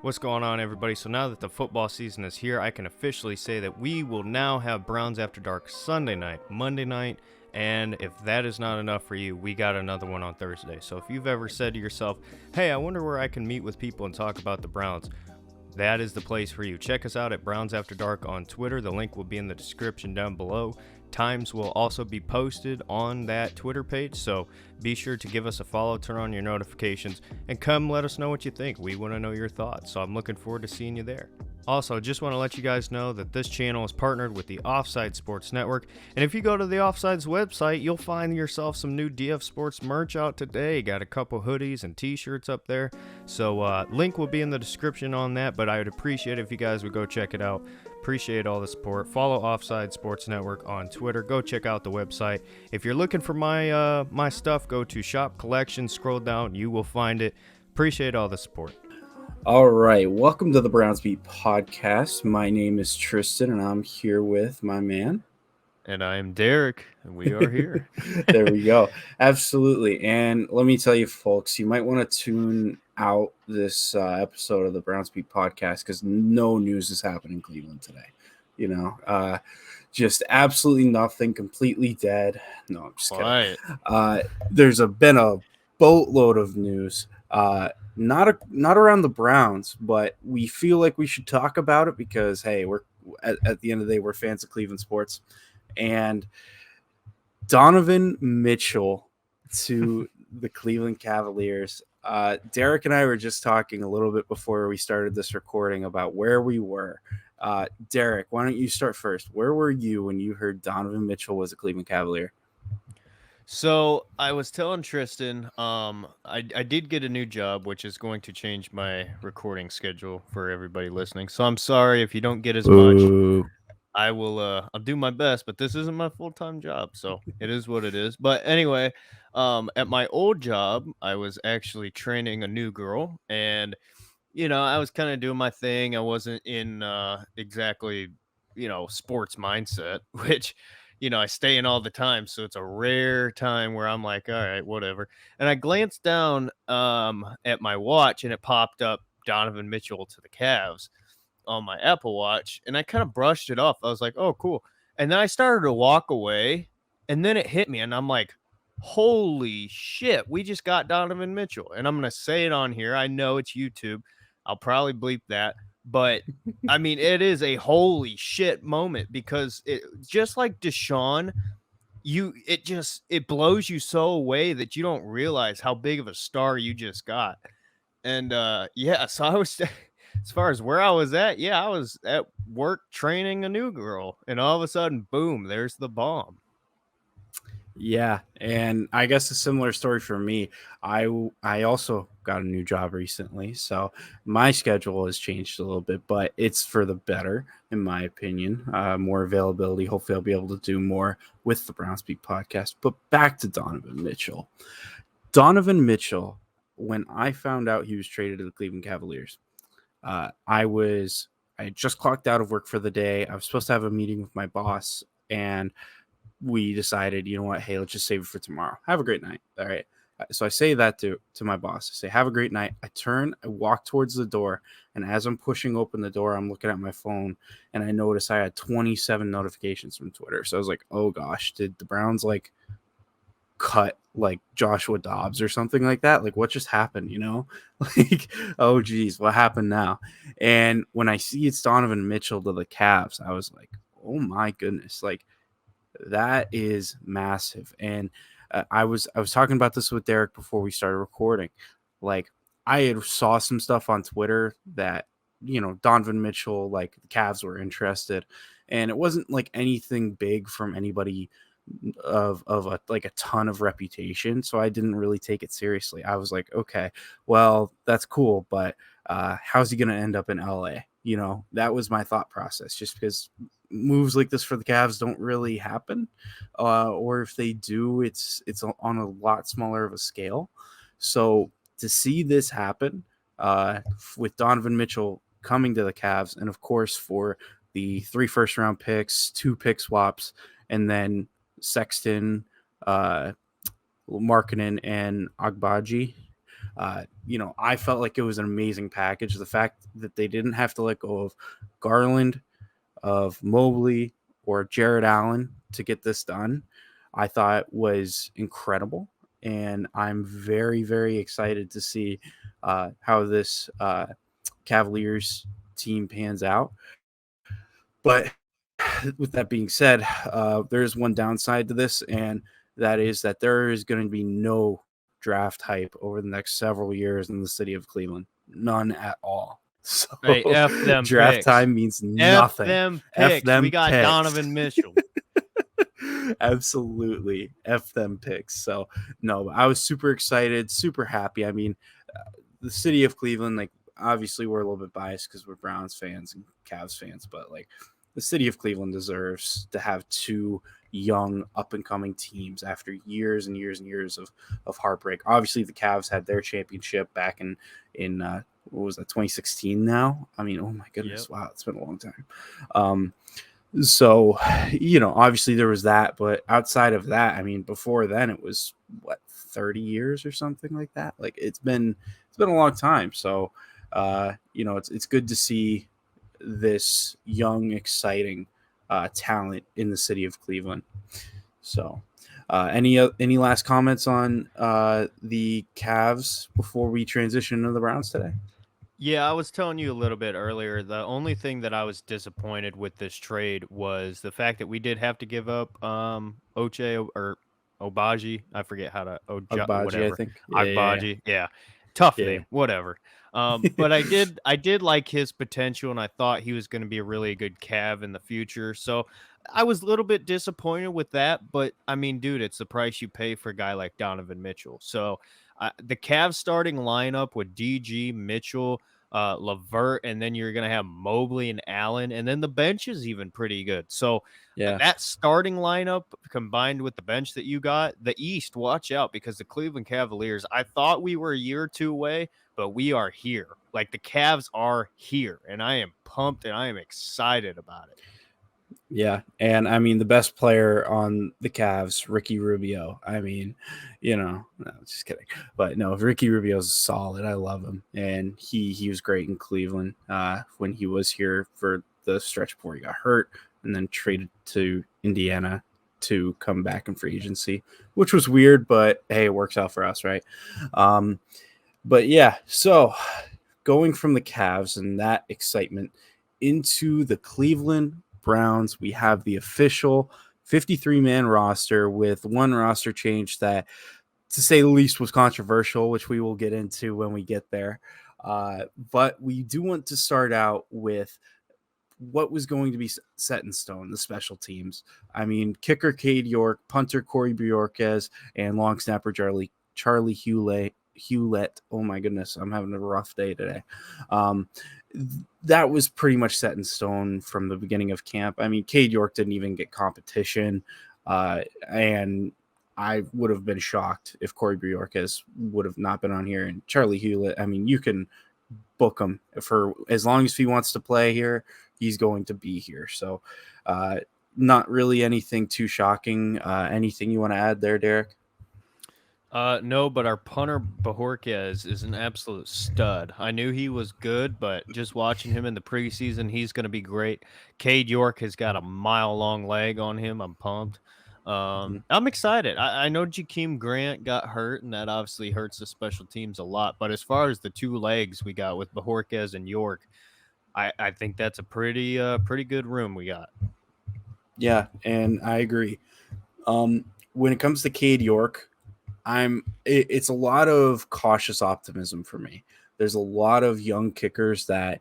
What's going on, everybody? So now that the football season is here, I can officially say that we will now have Browns After Dark Sunday night, Monday night, and if that is not enough for you, we got another one on Thursday. So if you've ever said to yourself, hey, I wonder where I can meet with people and talk about the Browns, that is the place for you. Check us out at Browns After Dark on Twitter. The link will be in the description down below. Times will also be posted on that Twitter page, so be sure to give us a follow, turn on your notifications, and come let us know what you think. We want to know your thoughts, so I'm looking forward to seeing you there. Also, just want to let you guys know that this channel is partnered with the Offside Sports Network, and if you go to the Offside's website, you'll find yourself some new DF Sports merch out today. Got a couple hoodies and t-shirts up there, so link will be in the description on that, but I would appreciate it if you guys would go check it out. Appreciate all the support. Follow Offside Sports Network on Twitter. Go check out the website. If you're looking for my stuff, go to Shop Collection. Scroll down. You will find it. Appreciate all the support. All right. Welcome to the Browns Beat podcast. My name is Tristan, and I'm here with my man. And I am Derek, and we are here. There we go. Absolutely. And let me tell you, folks, you might want to tune out this episode of the Browns Beat podcast because no news is happening in Cleveland today. You know, just absolutely nothing, completely dead. No, I'm just kidding. There's been a boatload of news. Not around the Browns, but we feel like we should talk about it because, hey, we're at the end of the day, we're fans of Cleveland sports. And Donovan Mitchell to the Cleveland Cavaliers. Derek and I were just talking a little bit before we started this recording about where we were. Derek, why don't you start first? Where were you when you heard Donovan Mitchell was a Cleveland Cavalier? So I was telling Tristan, I did get a new job, which is going to change my recording schedule for everybody listening. So I'm sorry if you don't get as much. I will I'll do my best, but this isn't my full-time job, so it is what it is. But anyway, at my old job, I was actually training a new girl, and I was kind of doing my thing. I wasn't in exactly, sports mindset, which I stay in all the time, so it's a rare time where I'm like, all right, whatever. And I glanced down at my watch, and it popped up Donovan Mitchell to the Cavs on my Apple Watch, and I kind of brushed it off. I was like, oh, cool. And then I started to walk away, and then it hit me, and I'm like, holy shit, we just got Donovan Mitchell. And I'm going to say it on here. I know it's YouTube. I'll probably bleep that. But, I mean, it is a holy shit moment because it just like Deshaun, it blows you so away that you don't realize how big of a star you just got. And, so I was... As far as where I was at, I was at work training a new girl, and all of a sudden, boom, there's the bomb. Yeah, and I guess a similar story for me. I also got a new job recently, so my schedule has changed a little bit, but it's for the better, in my opinion. More availability. Hopefully, I'll be able to do more with the Browns Beat podcast. But back to Donovan Mitchell. Donovan Mitchell, when I found out he was traded to the Cleveland Cavaliers, I had just clocked out of work for the day. I was supposed to have a meeting with my boss, and we decided, you know what, hey, let's just save it for tomorrow. Have a great night. All right. So I say that to my boss. I say, have a great night. I walk towards the door, and as I'm pushing open the door, I'm looking at my phone, and I notice I had 27 notifications from Twitter. So I was like, oh gosh, did the Browns cut like Joshua Dobbs or something like that? Like, what just happened, like, oh geez, what happened now? And when I see it's Donovan Mitchell to the Cavs, I was like, oh my goodness, like that is massive. And I was talking about this with Derek before we started recording. Like, I had saw some stuff on Twitter that Donovan Mitchell, like the Cavs were interested, and it wasn't like anything big from anybody of a ton of reputation, so I didn't really take it seriously. I was like, okay, well, that's cool, but how's he gonna end up in LA? That was my thought process, just because moves like this for the Cavs don't really happen, or if they do, it's on a lot smaller of a scale. So to see this happen with Donovan Mitchell coming to the Cavs, and of course for the 3 first-round picks, 2 pick swaps, and then Sexton, Markkanen, and Agbaji. I felt like it was an amazing package. The fact that they didn't have to let go of Garland, of Mobley, or Jared Allen to get this done, I thought was incredible. And I'm very, very excited to see how this Cavaliers team pans out. But with that being said, there's one downside to this, and that is that there is going to be no draft hype over the next several years in the city of Cleveland. None at all. So Hey, F them draft picks. time means F nothing. them F picks. them We got picks. Donovan Mitchell. Absolutely. F them picks. So, no, I was super excited, super happy. I mean, the city of Cleveland, like, obviously we're a little bit biased because we're Browns fans and Cavs fans, but like the city of Cleveland deserves to have two young up and coming teams after years and years and years of heartbreak. Obviously the Cavs had their championship back in what was that, 2016 now? I mean, oh my goodness. Yep. Wow. It's been a long time. So, obviously there was that, but outside of that, I mean, before then it was 30 years or something like that. Like it's been a long time. So, it's good to see this young, exciting talent in the city of Cleveland. So, any last comments on the Cavs before we transition to the Browns today? Yeah, I was telling you a little bit earlier. The only thing that I was disappointed with this trade was the fact that we did have to give up Oche or Obaji. I forget how to Agbaji, I whatever. think. Agbaji. Yeah. Tough Yeah. name, whatever. But I did like his potential, and I thought he was going to be a really good Cav in the future. So I was a little bit disappointed with that, but I mean, dude, it's the price you pay for a guy like Donovan Mitchell. So the Cavs starting lineup with DG, Mitchell, Levert, and then you're going to have Mobley and Allen, and then the bench is even pretty good. So Yeah. that starting lineup combined with the bench that you got, the East, watch out, because the Cleveland Cavaliers, I thought we were a year or two away, but we are here. Like the Cavs are here, and I am pumped and I am excited about it. Yeah, and I mean the best player on the Cavs, Ricky Rubio. I mean, no, just kidding. But no, Ricky Rubio's solid. I love him, and he was great in Cleveland when he was here for the stretch before he got hurt, and then traded to Indiana to come back in free agency, which was weird, but hey, it works out for us, right? But yeah, so going from the Cavs and that excitement into the Cleveland Browns, we have the official 53-man roster with one roster change that, to say the least, was controversial, which we will get into when we get there. But we do want to start out with what was going to be set in stone, the special teams. I mean, kicker Cade York, punter Corey Bjorquez, and long snapper Charlie Hewlett. Oh my goodness, I'm having a rough day today. That was pretty much set in stone from the beginning of camp. I mean, Cade York didn't even get competition, and I would have been shocked if Corey Bjorquez would have not been on here. And Charlie Hewlett, I mean, you can book him for as long as he wants to play here. He's going to be here. So, not really anything too shocking. Anything you want to add there, Derek? No, but our punter Bajorquez is an absolute stud. I knew he was good, but just watching him in the preseason, he's going to be great. Cade York has got a mile-long leg on him. I'm pumped. I'm excited. I know Jakeem Grant got hurt, and that obviously hurts the special teams a lot. But as far as the two legs we got with Bajorquez and York, I think that's a pretty good room we got. Yeah, and I agree. When it comes to Cade York, it's a lot of cautious optimism for me. There's a lot of young kickers that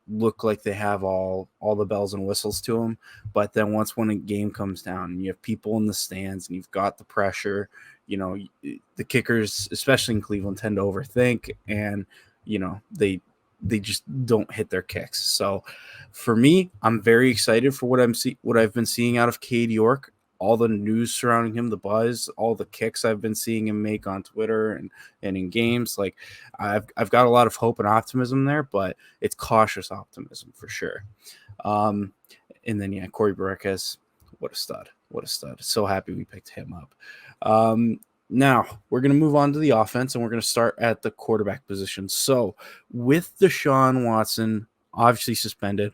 look like they have all the bells and whistles to them, but then when a game comes down and you have people in the stands and you've got the pressure, the kickers, especially in Cleveland, tend to overthink, and they just don't hit their kicks. So for me, I'm very excited for what I've been seeing out of Cade York. All the news surrounding him, the buzz, all the kicks I've been seeing him make on Twitter and in games. Like I've got a lot of hope and optimism there, but it's cautious optimism for sure. And then, Corey Barakas, what a stud. So happy we picked him up. Now we're going to move on to the offense, and we're going to start at the quarterback position. So, with Deshaun Watson obviously suspended,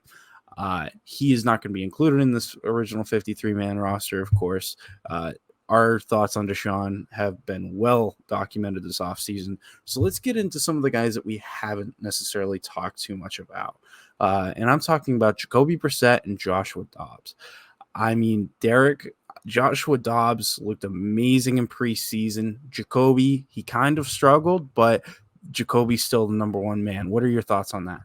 he is not going to be included in this original 53-man roster, of course. Our thoughts on Deshaun have been well documented this offseason. So let's get into some of the guys that we haven't necessarily talked too much about. And I'm talking about Jacoby Brissette and Joshua Dobbs. I mean, Joshua Dobbs looked amazing in preseason. Jacoby, he kind of struggled, but Jacoby's still the number one man. What are your thoughts on that?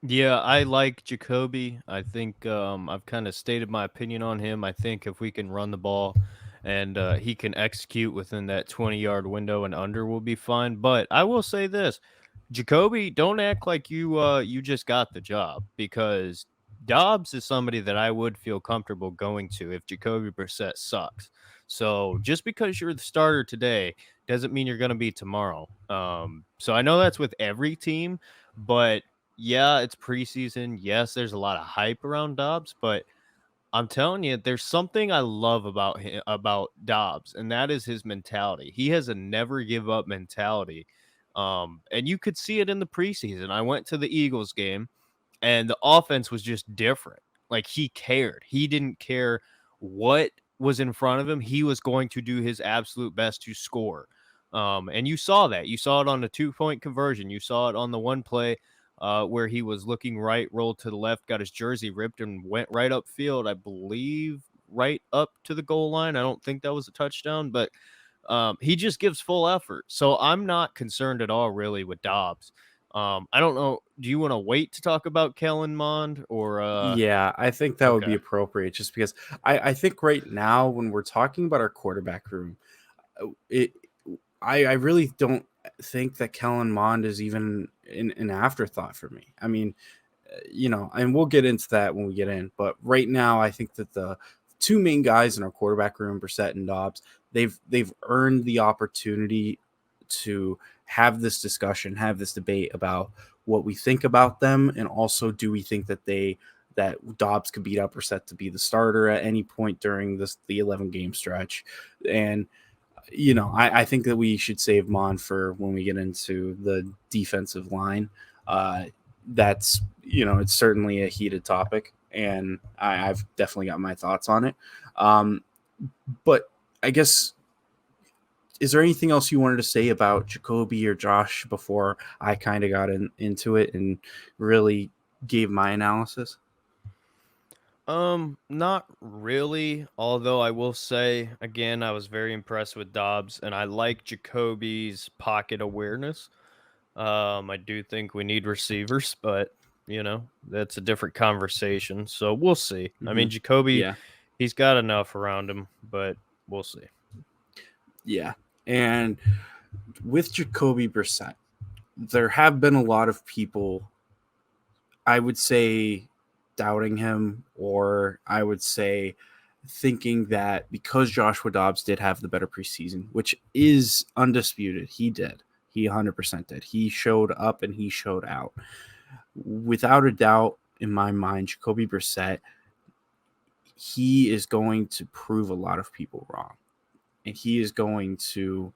Yeah, I like Jacoby. I think I've kind of stated my opinion on him. I think if we can run the ball and he can execute within that 20-yard window and under, will be fine. But I will say this, Jacoby, don't act like you just got the job, because Dobbs is somebody that I would feel comfortable going to if Jacoby Brissett sucks. So just because you're the starter today doesn't mean you're going to be tomorrow. So I know that's with every team, but yeah, it's preseason. Yes, there's a lot of hype around Dobbs, but I'm telling you, there's something I love about him, about Dobbs, and that is his mentality. He has a never give up mentality. And you could see it in the preseason. I went to the Eagles game, and the offense was just different. Like, he cared. He didn't care what was in front of him. He was going to do his absolute best to score. And you saw that. You saw it on the 2-point conversion. You saw it on the one play where he was looking right, rolled to the left, got his jersey ripped, and went right upfield. I believe right up to the goal line. I don't think that was a touchdown, but he just gives full effort. So I'm not concerned at all, really, with Dobbs. I don't know. Do you want to wait to talk about Kellen Mond or Yeah, I think that would okay. be appropriate just because I think right now when we're talking about our quarterback room, it I really don't think that Kellen Mond is even an afterthought for me. I mean, and we'll get into that when we get in. But right now, I think that the two main guys in our quarterback room, Brissett and Dobbs, they've earned the opportunity to have this discussion, have this debate about what we think about them, and also do we think that Dobbs could beat up Brissett to be the starter at any point during the 11-game stretch. And I think that we should save Mon for when we get into the defensive line. That's it's certainly a heated topic, and I've definitely got my thoughts on it. But I guess, is there anything else you wanted to say about Jacoby or Josh before I kind of got into it and really gave my analysis? Not really. Although I will say again, I was very impressed with Dobbs, and I like Jacoby's pocket awareness. I do think we need receivers, but that's a different conversation. So we'll see. I Mm-hmm. mean, Jacoby, Yeah, he's got enough around him, but we'll see. yeah. And with Jacoby Brissett, there have been a lot of people, I would say, doubting him, or I would say thinking that because Joshua Dobbs did have the better preseason, which is undisputed, he did. He 100% did. He showed up and he showed out. Without a doubt, in my mind, Jacoby Brissett, he is going to prove a lot of people wrong. And he is going to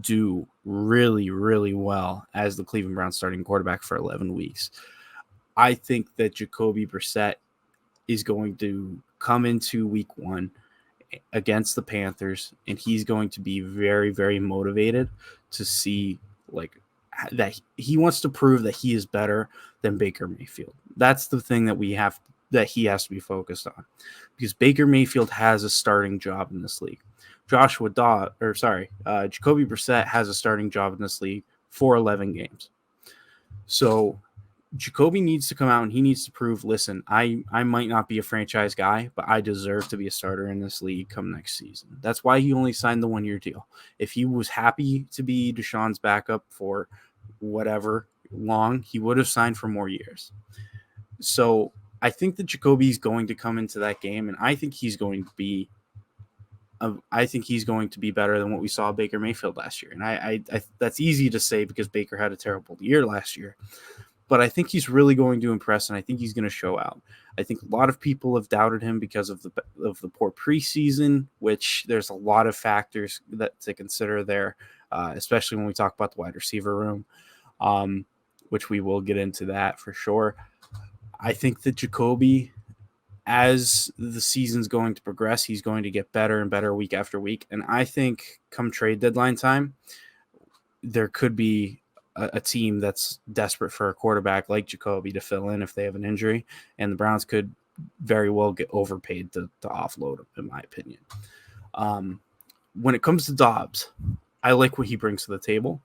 do really, really well as the Cleveland Browns starting quarterback for 11 weeks. I think that Jacoby Brissett is going to come into week one against the Panthers, and he's going to be very, very motivated to see that he wants to prove that he is better than Baker Mayfield. That's the thing that he has to be focused on, because Baker Mayfield has a starting job in this league. Jacoby Brissett has a starting job in this league for 11 games. So Jacoby needs to come out and he needs to prove, listen, I might not be a franchise guy, but I deserve to be a starter in this league come next season. That's why he only signed the 1-year deal. If he was happy to be Deshaun's backup for whatever long, he would have signed for more years. So I think that Jacoby's going to come into that game, and I think he's going to be better than what we saw Baker Mayfield last year. And I that's easy to say because Baker had a terrible year last year. but I think he's really going to impress, and I think he's going to show out. I think a lot of people have doubted him because of the poor preseason, which there's a lot of factors that to consider there, especially when we talk about the wide receiver room, which we will get into that for sure. I think that Jacoby, as the season's going to progress, he's going to get better and better week after week. And I think come trade deadline time, there could be a team that's desperate for a quarterback like Jacoby to fill in if they have an injury. And the Browns could very well get overpaid to offload him, in my opinion. When it comes to Dobbs, I like what he brings to the table.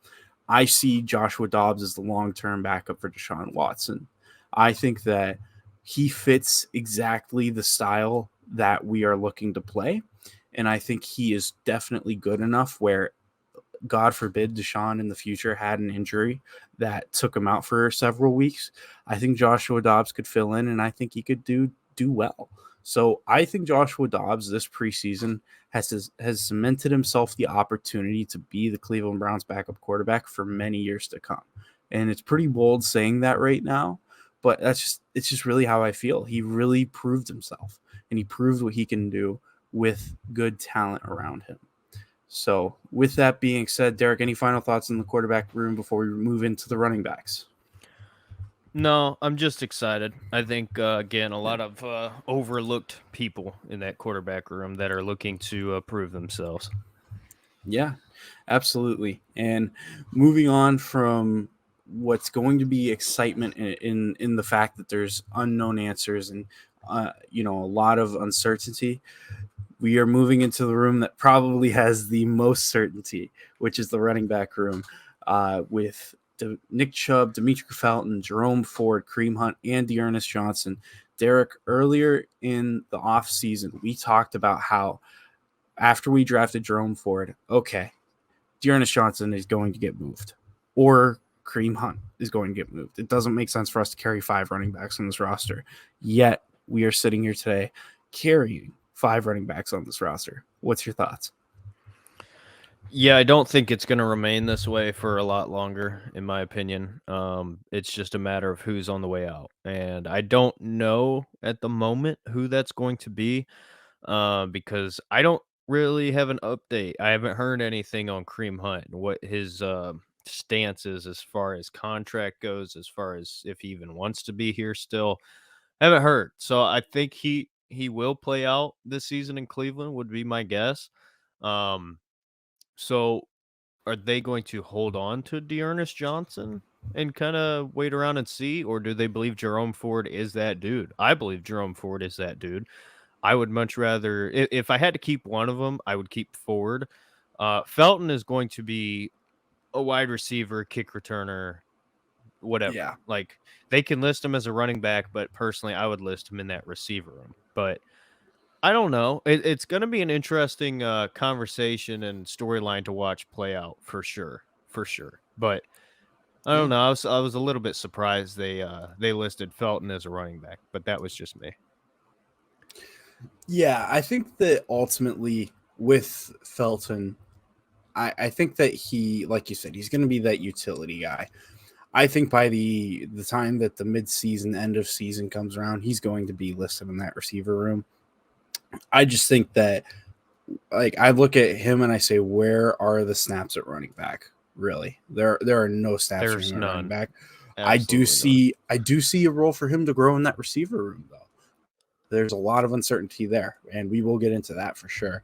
I see Joshua Dobbs as the long-term backup for Deshaun Watson. I think that he fits exactly the style that we are looking to play. And I think he is definitely good enough where, God forbid, Deshaun in the future had an injury that took him out for several weeks. I think Joshua Dobbs could fill in, and I think he could do well. So I think Joshua Dobbs this preseason has cemented himself the opportunity to be the Cleveland Browns backup quarterback for many years to come. And it's pretty bold saying that right now, but it's just really how I feel. He really proved himself, and he proved what he can do with good talent around him. So with that being said, Derek, any final thoughts in the quarterback room before we move into the running backs? No, I'm just excited. I think, again, a lot of overlooked people in that quarterback room that are looking to prove themselves. Yeah, absolutely. And moving on from what's going to be excitement in the fact that there's unknown answers and a lot of uncertainty, we are moving into the room that probably has the most certainty, which is the running back room, with Nick Chubb, Demetri Felton, Jerome Ford, Kareem Hunt, and Ernest Johnson. Derek, earlier in the offseason, we talked about how after we drafted Jerome Ford, okay, Ernest Johnson is going to get moved, or Kareem Hunt is going to get moved. It doesn't make sense for us to carry 5 running backs on this roster. Yet we are sitting here today carrying 5 running backs on this roster. What's your thoughts? Yeah, I don't think it's going to remain this way for a lot longer, in my opinion. It's just a matter of who's on the way out. And I don't know at the moment who that's going to be, because I don't really have an update. I haven't heard anything on Kareem Hunt and what his stance is as far as contract goes, as far as if he even wants to be here still. I haven't heard. So I think he will play out this season in Cleveland, would be my guess. So are they going to hold on to Ernest Johnson and kind of wait around and see, or do they believe Jerome Ford is that dude? I believe Jerome Ford is that dude. I would much rather, if I had to keep one of them, I would keep Ford. Felton is going to be a wide receiver, kick returner, whatever. Yeah. Like, they can list him as a running back, but personally, I would list him in that receiver room. But I don't know. It's going to be an interesting conversation and storyline to watch play out for sure, But I don't know. I was a little bit surprised they listed Felton as a running back, but that was just me. Yeah, I think that ultimately with Felton, I think that he, like you said, he's going to be that utility guy. I think by the time that the mid-season, end of season comes around, he's going to be listed in that receiver room. I just think that, like, I look at him and I say, where are the snaps at running back? Really, there are no snaps for him at running back. Absolutely I do see a role for him to grow in that receiver room, though. There's a lot of uncertainty there, and we will get into that for sure.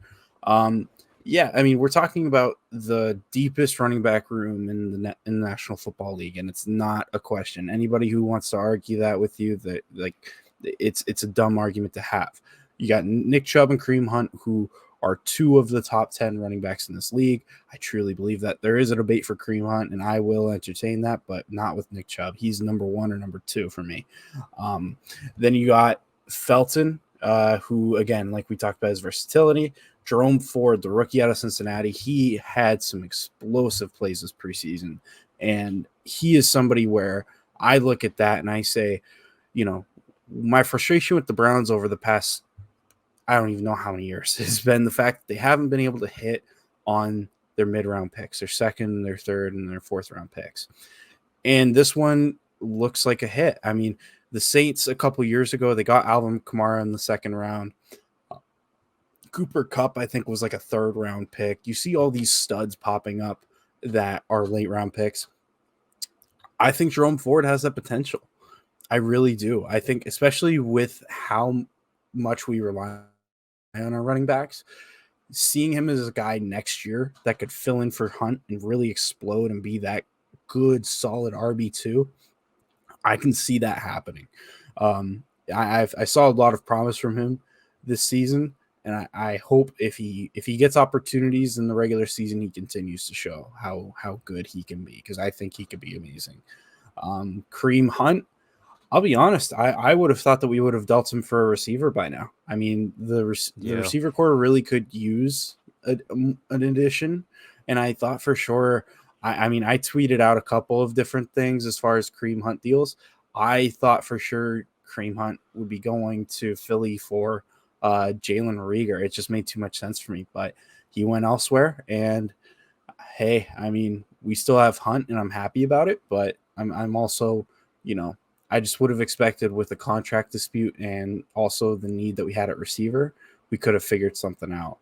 Yeah, I mean, we're talking about the deepest running back room in the National Football League, and it's not a question. Anybody who wants to argue that with you, that it's a dumb argument to have. You got Nick Chubb and Kareem Hunt, who are 2 of the top 10 running backs in this league. I truly believe that. There is a debate for Kareem Hunt, and I will entertain that, but not with Nick Chubb. He's number 1 or number 2 for me. Then you got Felton, who, again, like we talked about, his versatility. Jerome Ford, the rookie out of Cincinnati, he had some explosive plays this preseason, and he is somebody where I look at that and I say, my frustration with the Browns over the past, I don't even know how many years, has been the fact that they haven't been able to hit on their mid-round picks, their second, their third, and their fourth-round picks. And this one, looks like a hit. I mean, the Saints a couple years ago, they got Alvin Kamara in the second round. Cooper Kupp, I think, was like a third round pick. You see all these studs popping up that are late round picks. I think Jerome Ford has that potential. I really do. I think, especially with how much we rely on our running backs, seeing him as a guy next year that could fill in for Hunt and really explode and be that good, solid RB2, I can see that happening. I saw a lot of promise from him this season, and I hope if he gets opportunities in the regular season, he continues to show how good he can be, because I think he could be amazing. Kareem Hunt, I'll be honest, I would have thought that we would have dealt him for a receiver by now. I mean, the receiver core really could use an addition, and I thought for sure. I mean, I tweeted out a couple of different things as far as Kareem Hunt deals. I thought for sure Kareem Hunt would be going to Philly for Jalen Reagor. It just made too much sense for me, but he went elsewhere. And hey, I mean, we still have Hunt, and I'm happy about it. But I'm also, I just would have expected, with the contract dispute and also the need that we had at receiver, we could have figured something out.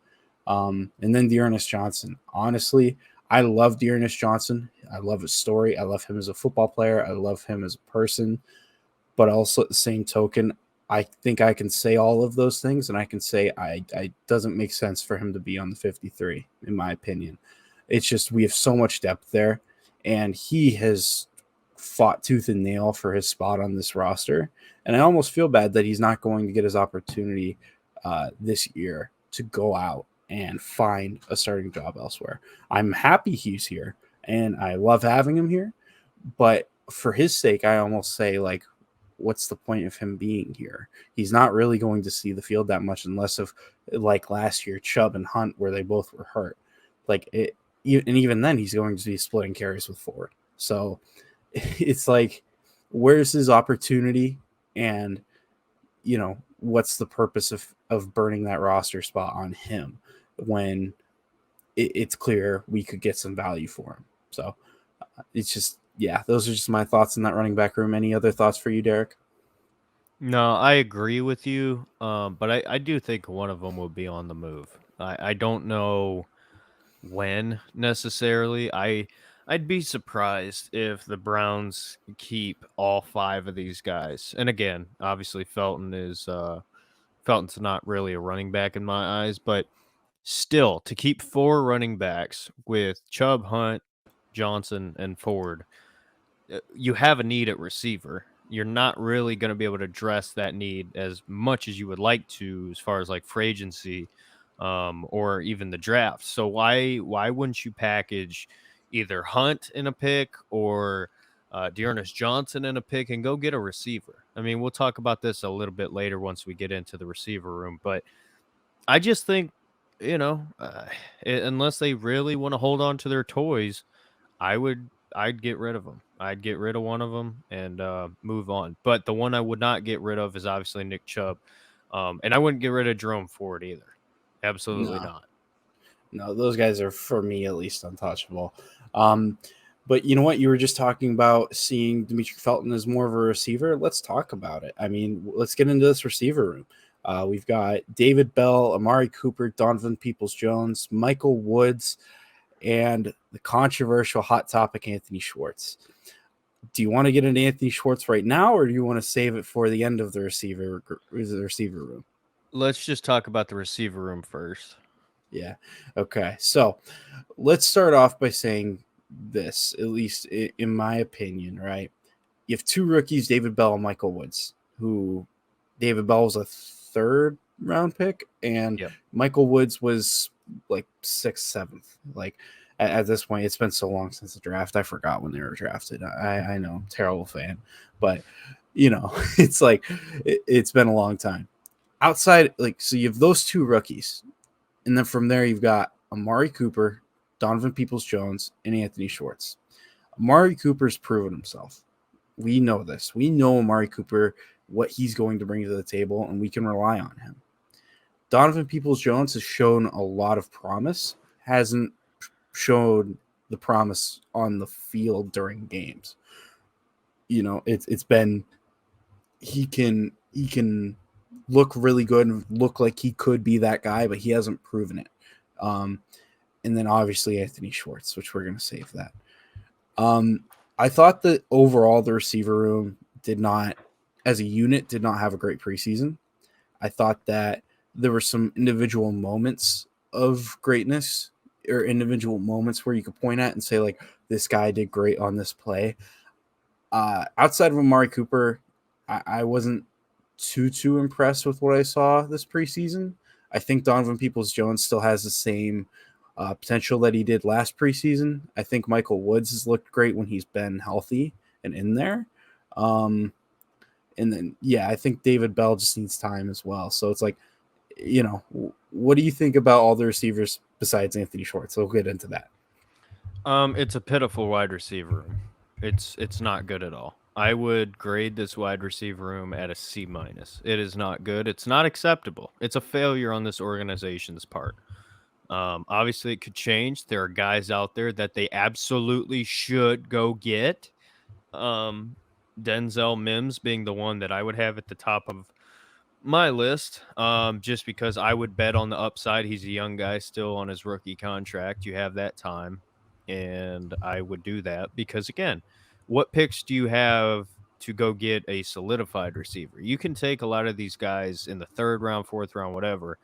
And then Ernest Johnson. Honestly, I love Ernest Johnson. I love his story. I love him as a football player. I love him as a person. But also at the same token, I think I can say all of those things, and I can say I doesn't make sense for him to be on the 53, in my opinion. It's just we have so much depth there, and he has fought tooth and nail for his spot on this roster. And I almost feel bad that he's not going to get his opportunity this year to go out and find a starting job elsewhere. I'm happy he's here, and I love having him here. But for his sake, I almost say, like, what's the point of him being here? He's not really going to see the field that much, unless of like last year, Chubb and Hunt, where they both were hurt. And even then, he's going to be splitting carries with Ford. So it's like, where's his opportunity? And, what's the purpose of burning that roster spot on him when it's clear we could get some value for him? So it's just, those are just my thoughts in that running back room. Any other thoughts for you, Derek? No, I agree with you, but I do think one of them will be on the move. I don't know when necessarily. I'd be surprised if the Browns keep all 5 of these guys. And again, obviously Felton's not really a running back in my eyes, but still, to keep 4 running backs with Chubb, Hunt, Johnson, and Ford, you have a need at receiver. You're not really going to be able to address that need as much as you would like to, as far as like free agency, or even the draft. So why wouldn't you package either Hunt in a pick or Ernest Johnson in a pick and go get a receiver? I mean, we'll talk about this a little bit later once we get into the receiver room, but I just think, unless they really want to hold on to their toys, I'd get rid of them. I'd get rid of one of them and move on. But the one I would not get rid of is obviously Nick Chubb. And I wouldn't get rid of Jerome Ford either. Absolutely not. No, those guys are, for me at least, untouchable. But you know what? You were just talking about seeing Demetri Felton as more of a receiver. Let's talk about it. I mean, let's get into this receiver room. We've got David Bell, Amari Cooper, Donovan Peoples-Jones, Michael Woods, and the controversial hot topic, Anthony Schwartz. Do you want to get into Anthony Schwartz right now, or do you want to save it for the end of the receiver room? Let's just talk about the receiver room first. Yeah. Okay. So let's start off by saying this, at least in my opinion, right? You have 2 rookies, David Bell and Michael Woods, who David Bell was a 3rd round pick, and Michael Woods was like 6th, 7th. Like, at this point, it's been so long since the draft, I forgot when they were drafted. I know, I'm a terrible fan, but it's like it's been a long time. Outside, so you have those 2 rookies, and then from there you've got Amari Cooper, Donovan Peoples-Jones, and Anthony Schwartz. Amari Cooper's proven himself. We know this. We know Amari Cooper, what he's going to bring to the table, and we can rely on him. Donovan Peoples-Jones has shown a lot of promise, hasn't shown the promise on the field during games. it's been he can look really good and look like he could be that guy, but he hasn't proven it. And then obviously Anthony Schwartz, which we're going to save that. I thought that overall the receiver room as a unit, did not have a great preseason. I thought that there were some individual moments of greatness or individual moments where you could point at and say, like, this guy did great on this play. Outside of Amari Cooper, I wasn't too impressed with what I saw this preseason. I think Donovan Peoples-Jones still has the same potential that he did last preseason. I think Michael Woods has looked great when he's been healthy and in there. And then, I think David Bell just needs time as well. So it's like, what do you think about all the receivers besides Anthony Schwartz? We'll get into that. It's a pitiful wide receiver room. It's not good at all. I would grade this wide receiver room at a C-. It is not good. It's not acceptable. It's a failure on this organization's part. Obviously, it could change. There are guys out there that they absolutely should go get. Denzel Mims being the one that I would have at the top of my list, just because I would bet on the upside. He's a young guy still on his rookie contract. You have that time, and I would do that because, again, what picks do you have to go get a solidified receiver? You can take a lot of these guys in the 3rd round, 4th round, whatever,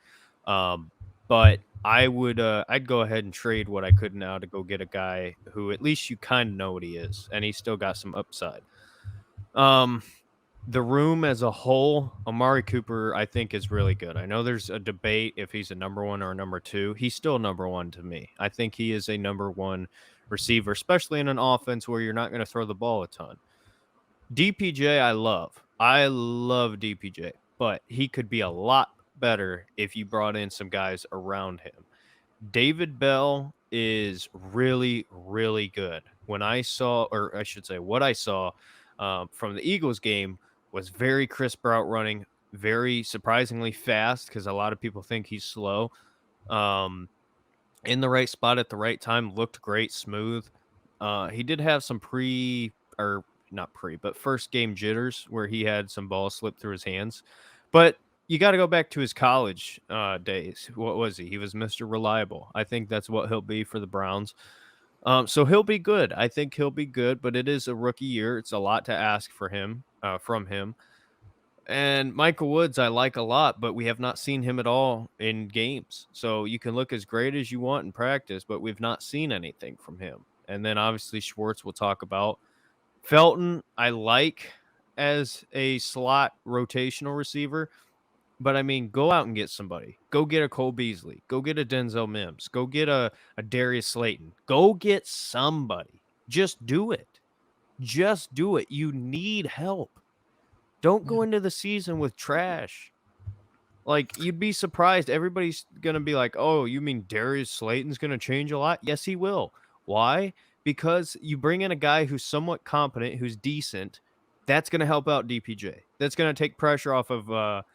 but I'd go ahead and trade what I could now to go get a guy who at least you kind of know what he is, and he's still got some upside. The room as a whole, Amari Cooper, I think, is really good. I know there's a debate if he's a number 1 or a number 2. He's still number 1 to me. I think he is a number 1 receiver, especially in an offense where you're not going to throw the ball a ton. DPJ, I love. I love DPJ, but he could be a lot better if you brought in some guys around him. David Bell is really, really good. What I saw from the Eagles game was very crisp route running, very surprisingly fast because a lot of people think he's slow. In the right spot at the right time, looked great, smooth. He did have some first game jitters where he had some balls slip through his hands. But you got to go back to his college days. What was he? He was Mr. Reliable. I think that's what he'll be for the Browns. So he'll be good. I think he'll be good, but it is a rookie year. It's a lot to ask from him. And Michael Woods, I like a lot, but we have not seen him at all in games. So you can look as great as you want in practice, but we've not seen anything from him. And then obviously Schwartz we'll talk about. Felton, I like as a slot rotational receiver, but I mean, go out and get somebody. Go get a Cole Beasley. Go get a Denzel Mims. Go get a Darius Slayton. Go get somebody. Just do it. Just do it. You need help. Don't go into the season with trash. Like, you'd be surprised. Everybody's going to be like, oh, you mean Darius Slayton's going to change a lot? Yes, he will. Why? Because you bring in a guy who's somewhat competent, who's decent. That's going to help out DPJ. That's going to take pressure off of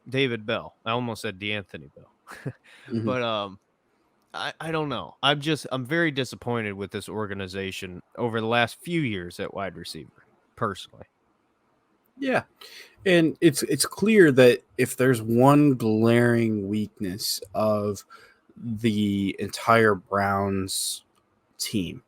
David Bell. I almost said DeAnthony Bell. But I don't know. I'm very disappointed with this organization over the last few years at wide receiver, personally. Yeah. And it's clear that if there's one glaring weakness of the entire Browns team,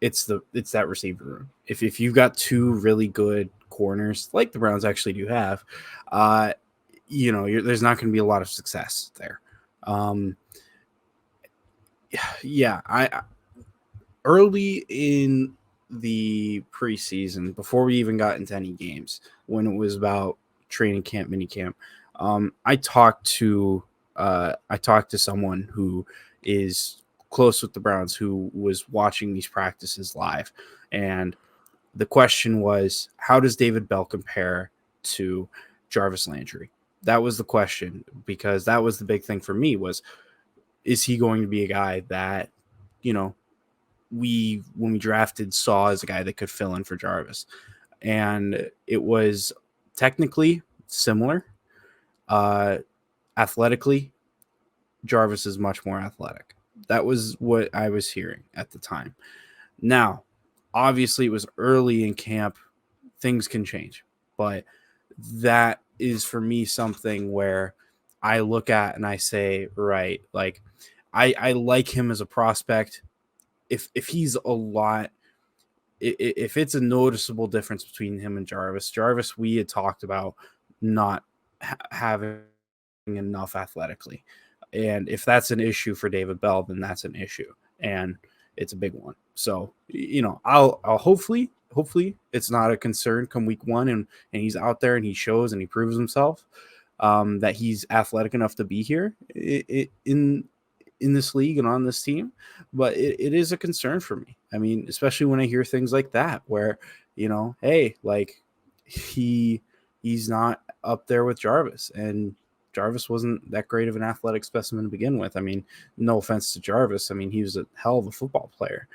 it's that receiver room. If you've got 2 really good corners, like the Browns actually do have, there's not going to be a lot of success there. I early in the preseason, before we even got into any games, when it was about training camp, mini camp, I talked to someone who is close with the Browns who was watching these practices live, and the question was, how does David Bell compare to Jarvis Landry? That was the question, because that was the big thing for me was, is he going to be a guy that, when we drafted saw as a guy that could fill in for Jarvis? And it was technically similar. Athletically, Jarvis is much more athletic. That was what I was hearing at the time. Now, Obviously, it was early in camp. Things can change. But that is for me something where I look at and I say, right, like I like him as a prospect. If he's a lot, if it's a noticeable difference between him and Jarvis, we had talked about not having enough athletically. And if that's an issue for David Bell, then that's an issue. And it's a big one. So, I'll hopefully it's not a concern come week one and he's out there and he shows and he proves himself that he's athletic enough to be here in this league and on this team. But it is a concern for me. I mean, especially when I hear things like that, where, hey, like he's not up there with Jarvis, and Jarvis wasn't that great of an athletic specimen to begin with. I mean, no offense to Jarvis. I mean, he was a hell of a football player.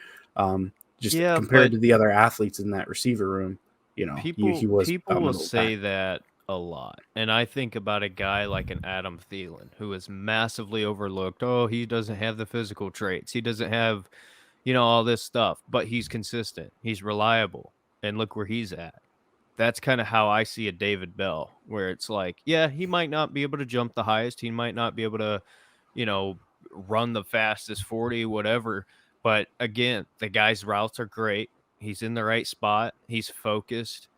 Just Yeah, compared but to the other athletes in that receiver room, he was people a will middle say guy. that a lot. And I think about a guy like an Adam Thielen who is massively overlooked. Oh, he doesn't have the physical traits. He doesn't have, all this stuff, but he's consistent. He's reliable. And look where he's at. That's kind of how I see a David Bell, where it's like, yeah, he might not be able to jump the highest. He might not be able to, you know, run the fastest 40, whatever. But again, the guy's routes are great. He's in the right spot. He's focused.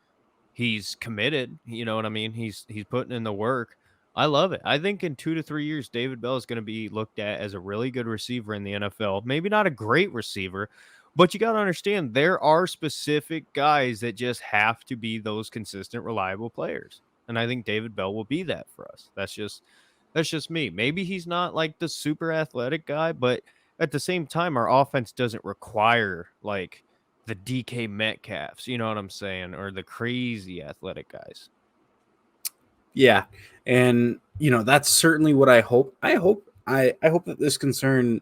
He's committed. You know what I mean? He's putting in the work. I love it. I think in 2 to 3 years, David Bell is going to be looked at as a really good receiver in the NFL. Maybe not a great receiver, but you got to understand there are specific guys that just have to be those consistent, reliable players. And I think David Bell will be that for us. That's just me. Maybe he's not like the super athletic guy, but at the same time, our offense doesn't require like the DK Metcalfs, you know what I'm saying, or the crazy athletic guys. Yeah, and that's certainly what I hope. I hope that this concern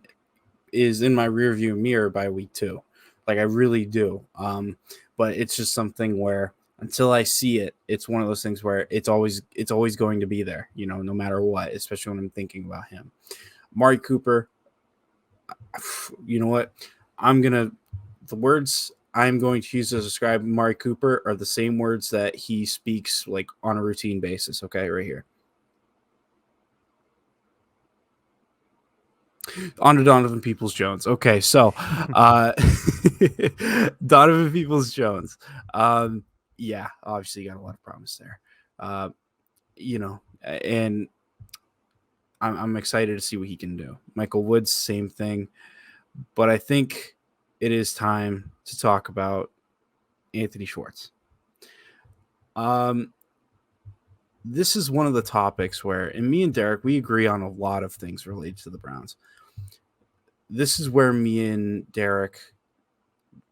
is in my rearview mirror by week two. Like I really do. But it's just something where until I see it, it's one of those things where it's always going to be there, no matter what, especially when I'm thinking about him. Amari Cooper, you know what? The words I'm going to use to describe Amari Cooper are the same words that he speaks like on a routine basis. Okay, right here. On to Donovan Peoples-Jones. Okay, so Donovan Peoples-Jones. Yeah, obviously you got a lot of promise there. And I'm excited to see what he can do. Michael Woods, same thing. But I think it is time to talk about Anthony Schwartz. This is one of the topics where, and me and Derek, we agree on a lot of things related to the Browns. This is where me and Derek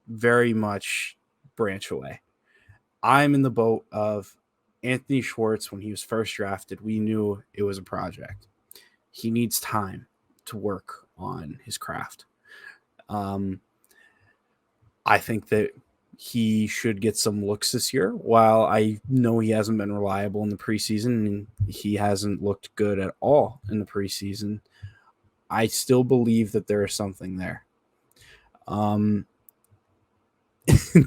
very much branch away. I'm in the boat of Anthony Schwartz. When he was first drafted, we knew it was a project. He needs time to work on his craft. I think that he should get some looks this year. While I know he hasn't been reliable in the preseason and he hasn't looked good at all in the preseason, I still believe that there is something there.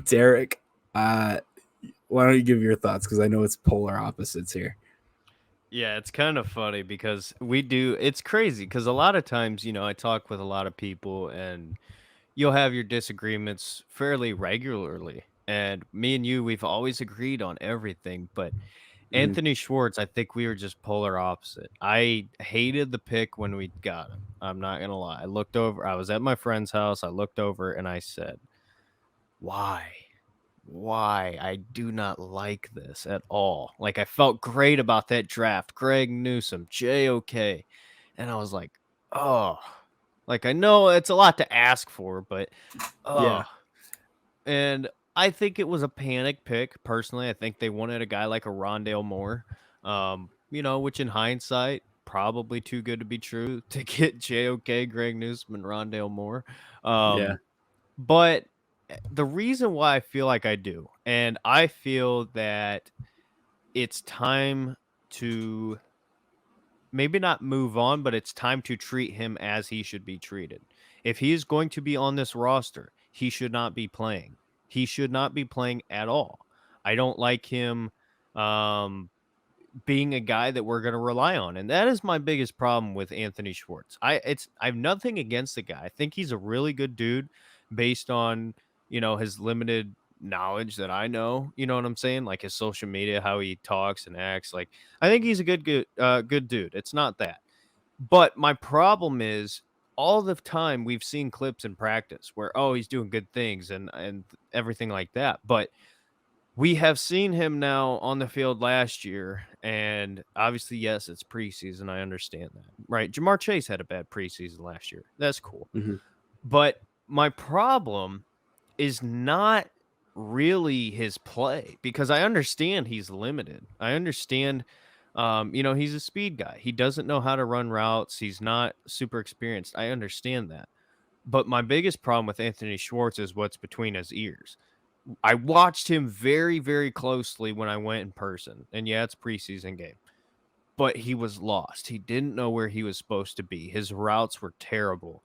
Derek, why don't you give your thoughts? Because I know it's polar opposites here. Yeah, it's kind of funny because it's crazy because a lot of times, I talk with a lot of people and you'll have your disagreements fairly regularly. And me and you, we've always agreed on everything. But Mm, Anthony Schwartz, I think we were just polar opposite. I hated the pick when we got him. I'm not going to lie. I was at my friend's house. I looked over and I said, why? Why? I do not like this at all. Like, I felt great about that draft. Greg Newsome, JOK. And I was like, oh, like, I know it's a lot to ask for, but oh, yeah, and I think it was a panic pick. Personally, I think they wanted a guy like a Rondale Moore, which in hindsight, probably too good to be true to get JOK, Greg Newsome, and Rondale Moore. yeah. But the reason why I feel like I do, and I feel that it's time to maybe not move on, but it's time to treat him as he should be treated. If he is going to be on this roster, he should not be playing. He should not be playing at all. I don't like him being a guy that we're going to rely on. And that is my biggest problem with Anthony Schwartz. I have nothing against the guy. I think he's a really good dude based on, his limited knowledge that I know, you know what I'm saying? Like his social media, how he talks and acts. Like I think he's a good dude. It's not that. But my problem is all the time we've seen clips in practice where, oh, he's doing good things and everything like that. But we have seen him now on the field last year, and obviously, yes, it's preseason. I understand that, right? Jamar Chase had a bad preseason last year. That's cool. Mm-hmm. But my problem is not really his play because I understand he's limited. I understand, he's a speed guy. He doesn't know how to run routes. He's not super experienced. I understand that. But my biggest problem with Anthony Schwartz is what's between his ears. I watched him very, very closely when I went in person. And yeah, it's preseason game. But he was lost. He didn't know where he was supposed to be. His routes were terrible.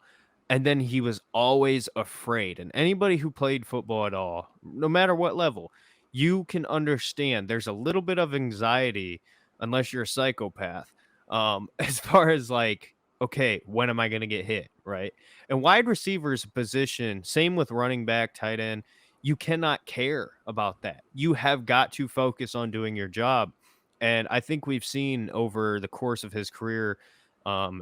And then he was always afraid. And anybody who played football at all, no matter what level, you can understand there's a little bit of anxiety, unless you're a psychopath, as far as like, okay, when am I going to get hit, right? And wide receivers position, same with running back, tight end, you cannot care about that. You have got to focus on doing your job. And I think we've seen over the course of his career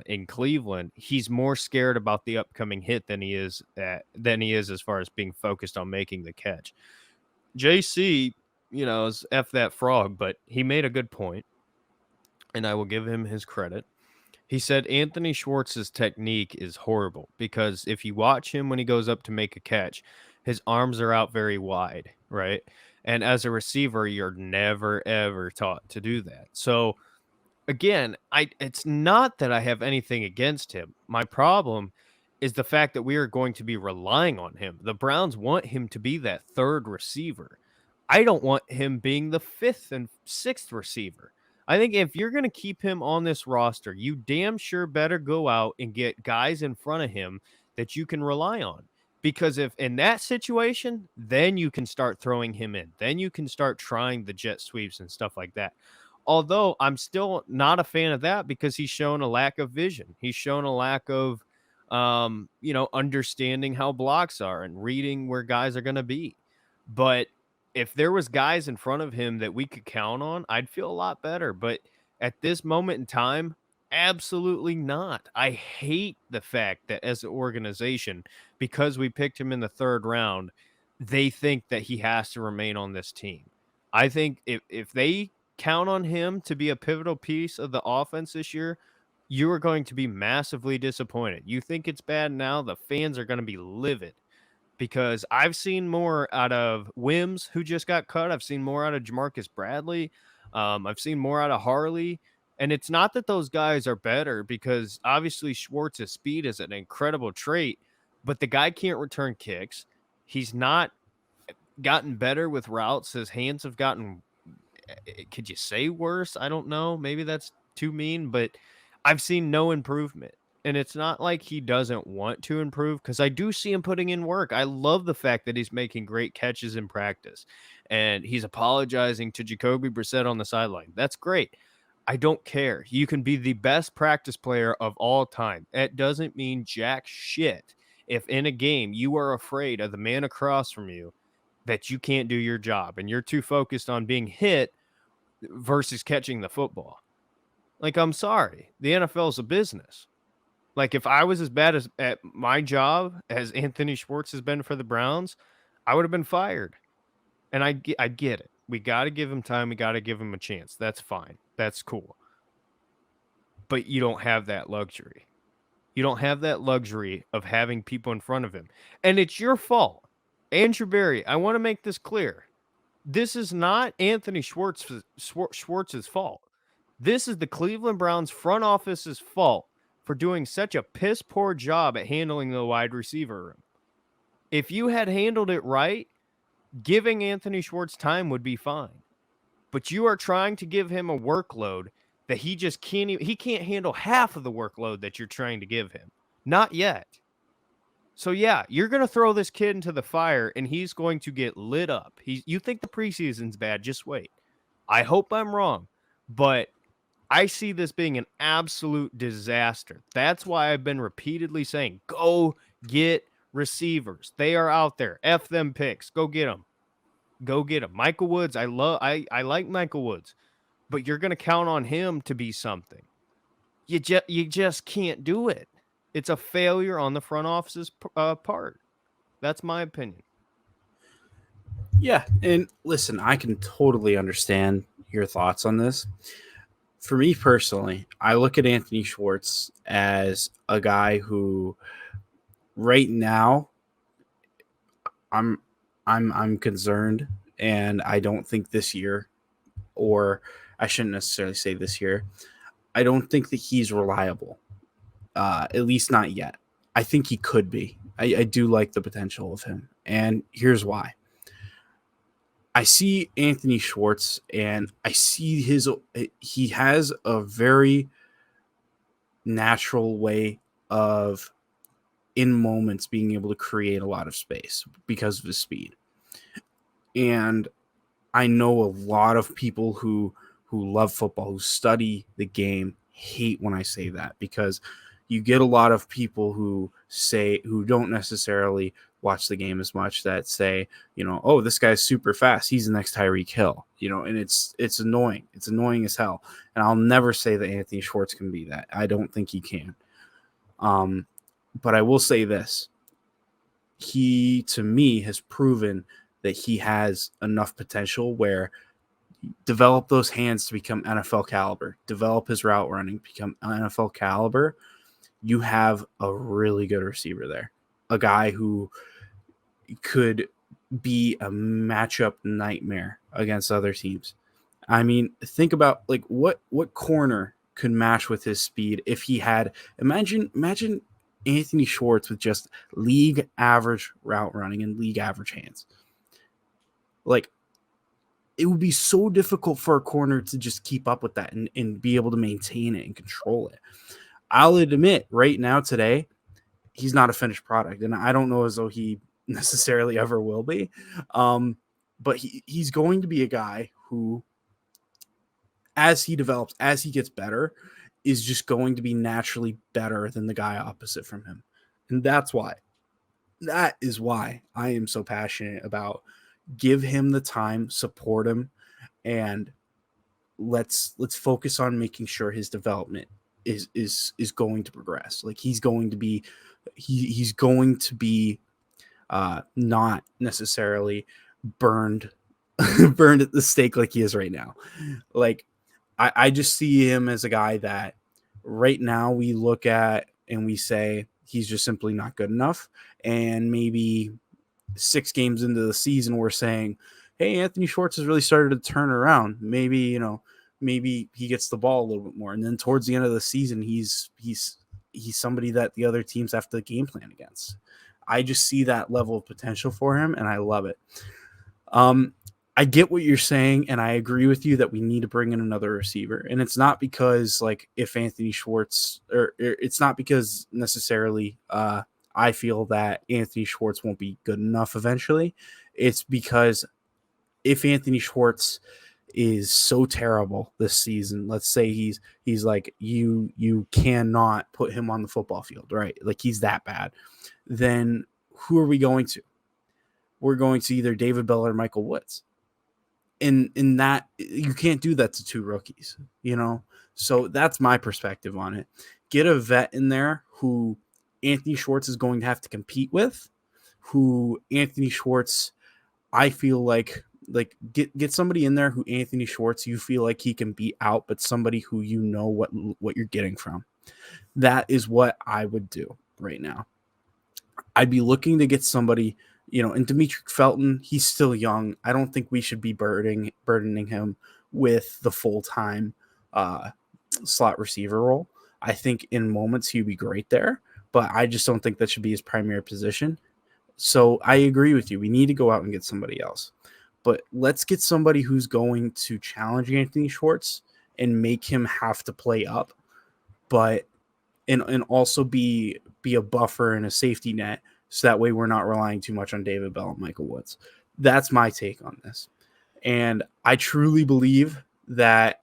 in Cleveland, he's more scared about the upcoming hit than he is as far as being focused on making the catch. JC, is F that frog, but he made a good point, and I will give him his credit. He said Anthony Schwartz's technique is horrible because if you watch him when he goes up to make a catch, his arms are out very wide, right? And as a receiver, you're never, ever taught to do that. So, again, it's not that I have anything against him. My problem is the fact that we are going to be relying on him. The Browns want him to be that third receiver. I don't want him being the fifth and sixth receiver. I think if you're going to keep him on this roster, you damn sure better go out and get guys in front of him that you can rely on. Because if in that situation, then you can start throwing him in. Then you can start trying the jet sweeps and stuff like that. Although I'm still not a fan of that because he's shown a lack of vision. He's shown a lack of, understanding how blocks are and reading where guys are going to be. But if there was guys in front of him that we could count on, I'd feel a lot better. But at this moment in time, absolutely not. I hate the fact that as an organization, because we picked him in the third round, they think that he has to remain on this team. I think if they count on him to be a pivotal piece of the offense this year, you are going to be massively disappointed. You think it's bad now, the fans are going to be livid. Because I've seen more out of Wims, who just got cut. I've seen more out of Jamarcus Bradley. I've seen more out of Harley. And it's not that those guys are better because obviously Schwartz's speed is an incredible trait, but the guy can't return kicks. He's not gotten better with routes. His hands have gotten, could you say worse? I don't know. Maybe that's too mean, but I've seen no improvement. And it's not like he doesn't want to improve because I do see him putting in work. I love the fact that he's making great catches in practice and he's apologizing to Jacoby Brissette on the sideline. That's great. I don't care. You can be the best practice player of all time. It doesn't mean jack shit if in a game you are afraid of the man across from you that you can't do your job and you're too focused on being hit versus catching the football. Like, I'm sorry. The NFL is a business. Like, if I was as bad as at my job as Anthony Schwartz has been for the Browns, I would have been fired. And I get it. We got to give him time. We got to give him a chance. That's fine. That's cool. But you don't have that luxury. You don't have that luxury of having people in front of him. And it's your fault. Andrew Berry, I want to make this clear. This is not Anthony Schwartz's fault. This is the Cleveland Browns front office's fault for doing such a piss poor job at handling the wide receiver room. If you had handled it right, giving Anthony Schwartz time would be fine. But you are trying to give him a workload that he just can't handle half of the workload that you're trying to give him. Not yet. So yeah, you're gonna throw this kid into the fire, and he's going to get lit up. You think the preseason's bad? Just wait. I hope I'm wrong, but I see this being an absolute disaster. That's why I've been repeatedly saying, go get receivers. They are out there. F them picks. Go get them. Go get them. Michael Woods. I like Michael Woods, but you're gonna count on him to be something. You just can't do it. It's a failure on the front office's part. That's my opinion. Yeah, and listen, I can totally understand your thoughts on this. For me personally, I look at Anthony Schwartz as a guy who right now I'm concerned, and I don't think this year, or I shouldn't necessarily say this year, I don't think that he's reliable. At least not yet. I think he could be. I do like the potential of him. And here's why. I see Anthony Schwartz, and I see he has a very natural way of, in moments, being able to create a lot of space because of his speed. And I know a lot of people who love football, who study the game, hate when I say that, because you get a lot of people who don't necessarily watch the game as much that say, oh, this guy's super fast, he's the next Tyreek Hill, and it's annoying. It's annoying as hell. And I'll never say that Anthony Schwartz can be that. I don't think he can. But I will say this. He, to me, has proven that he has enough potential where develop those hands to become NFL caliber, develop his route running, become NFL caliber. You have a really good receiver there, a guy who could be a matchup nightmare against other teams. I mean, think about like what corner could match with his speed if he had, imagine Anthony Schwartz with just league average route running and league average hands. Like, it would be so difficult for a corner to just keep up with that and be able to maintain it and control it. I'll admit, right now, today, he's not a finished product, and I don't know as though he necessarily ever will be. But he's going to be a guy who, as he develops, as he gets better, is just going to be naturally better than the guy opposite from him. And that is why I am so passionate about give him the time, support him, and let's focus on making sure his development is going to progress. Like he's going to be not necessarily burned at the stake like he is right now. Like I just see him as a guy that right now we look at and we say he's just simply not good enough. And maybe 6 games into the season, we're saying, hey, Anthony Schwartz has really started to turn around. Maybe he gets the ball a little bit more. And then towards the end of the season, he's somebody that the other teams have to game plan against. I just see that level of potential for him, and I love it. I get what you're saying, and I agree with you that we need to bring in another receiver. And it's not because like if Anthony Schwartz, or it's not because necessarily I feel that Anthony Schwartz won't be good enough eventually. It's because if Anthony Schwartz is so terrible this season, let's say he's like you cannot put him on the football field, right? Like he's that bad. Then who are we going to? We're going to either David Bell or Michael Woods. In that, you can't do that to 2 rookies, So that's my perspective on it. Get a vet in there who Anthony Schwartz is going to have to compete with, who Anthony Schwartz, I feel like get somebody in there who Anthony Schwartz, you feel like he can beat out, but somebody who what you're getting from. That is what I would do right now. I'd be looking to get somebody, and Demetric Felton, he's still young. I don't think we should be burdening him with the full-time slot receiver role. I think in moments he'd be great there, but I just don't think that should be his primary position. So I agree with you. We need to go out and get somebody else. But let's get somebody who's going to challenge Anthony Schwartz and make him have to play up, but and also be a buffer and a safety net so that way we're not relying too much on David Bell and Michael Woods. That's my take on this. And I truly believe that,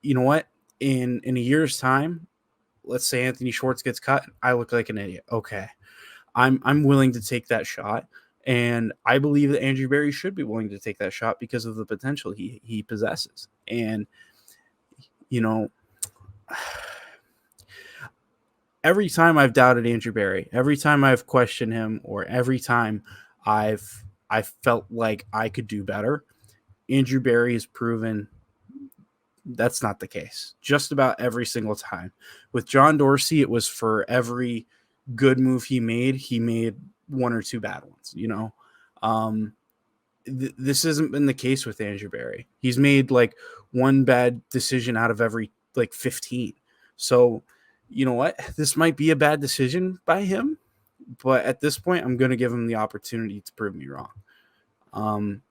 you know what, in a year's time, let's say Anthony Schwartz gets cut, I look like an idiot. Okay. I'm willing to take that shot. And I believe that Andrew Berry should be willing to take that shot because of the potential he possesses. And, you know, every time I've doubted Andrew Berry, every time I've questioned him, or every time I felt like I could do better, Andrew Berry has proven that's not the case. Just about every single time. With John Dorsey, it was for every good move he made one or two bad ones, you know. This hasn't been the case with Andrew Berry. He's made like one bad decision out of every like 15. So, you know what? This might be a bad decision by him, but at this point, I'm going to give him the opportunity to prove me wrong.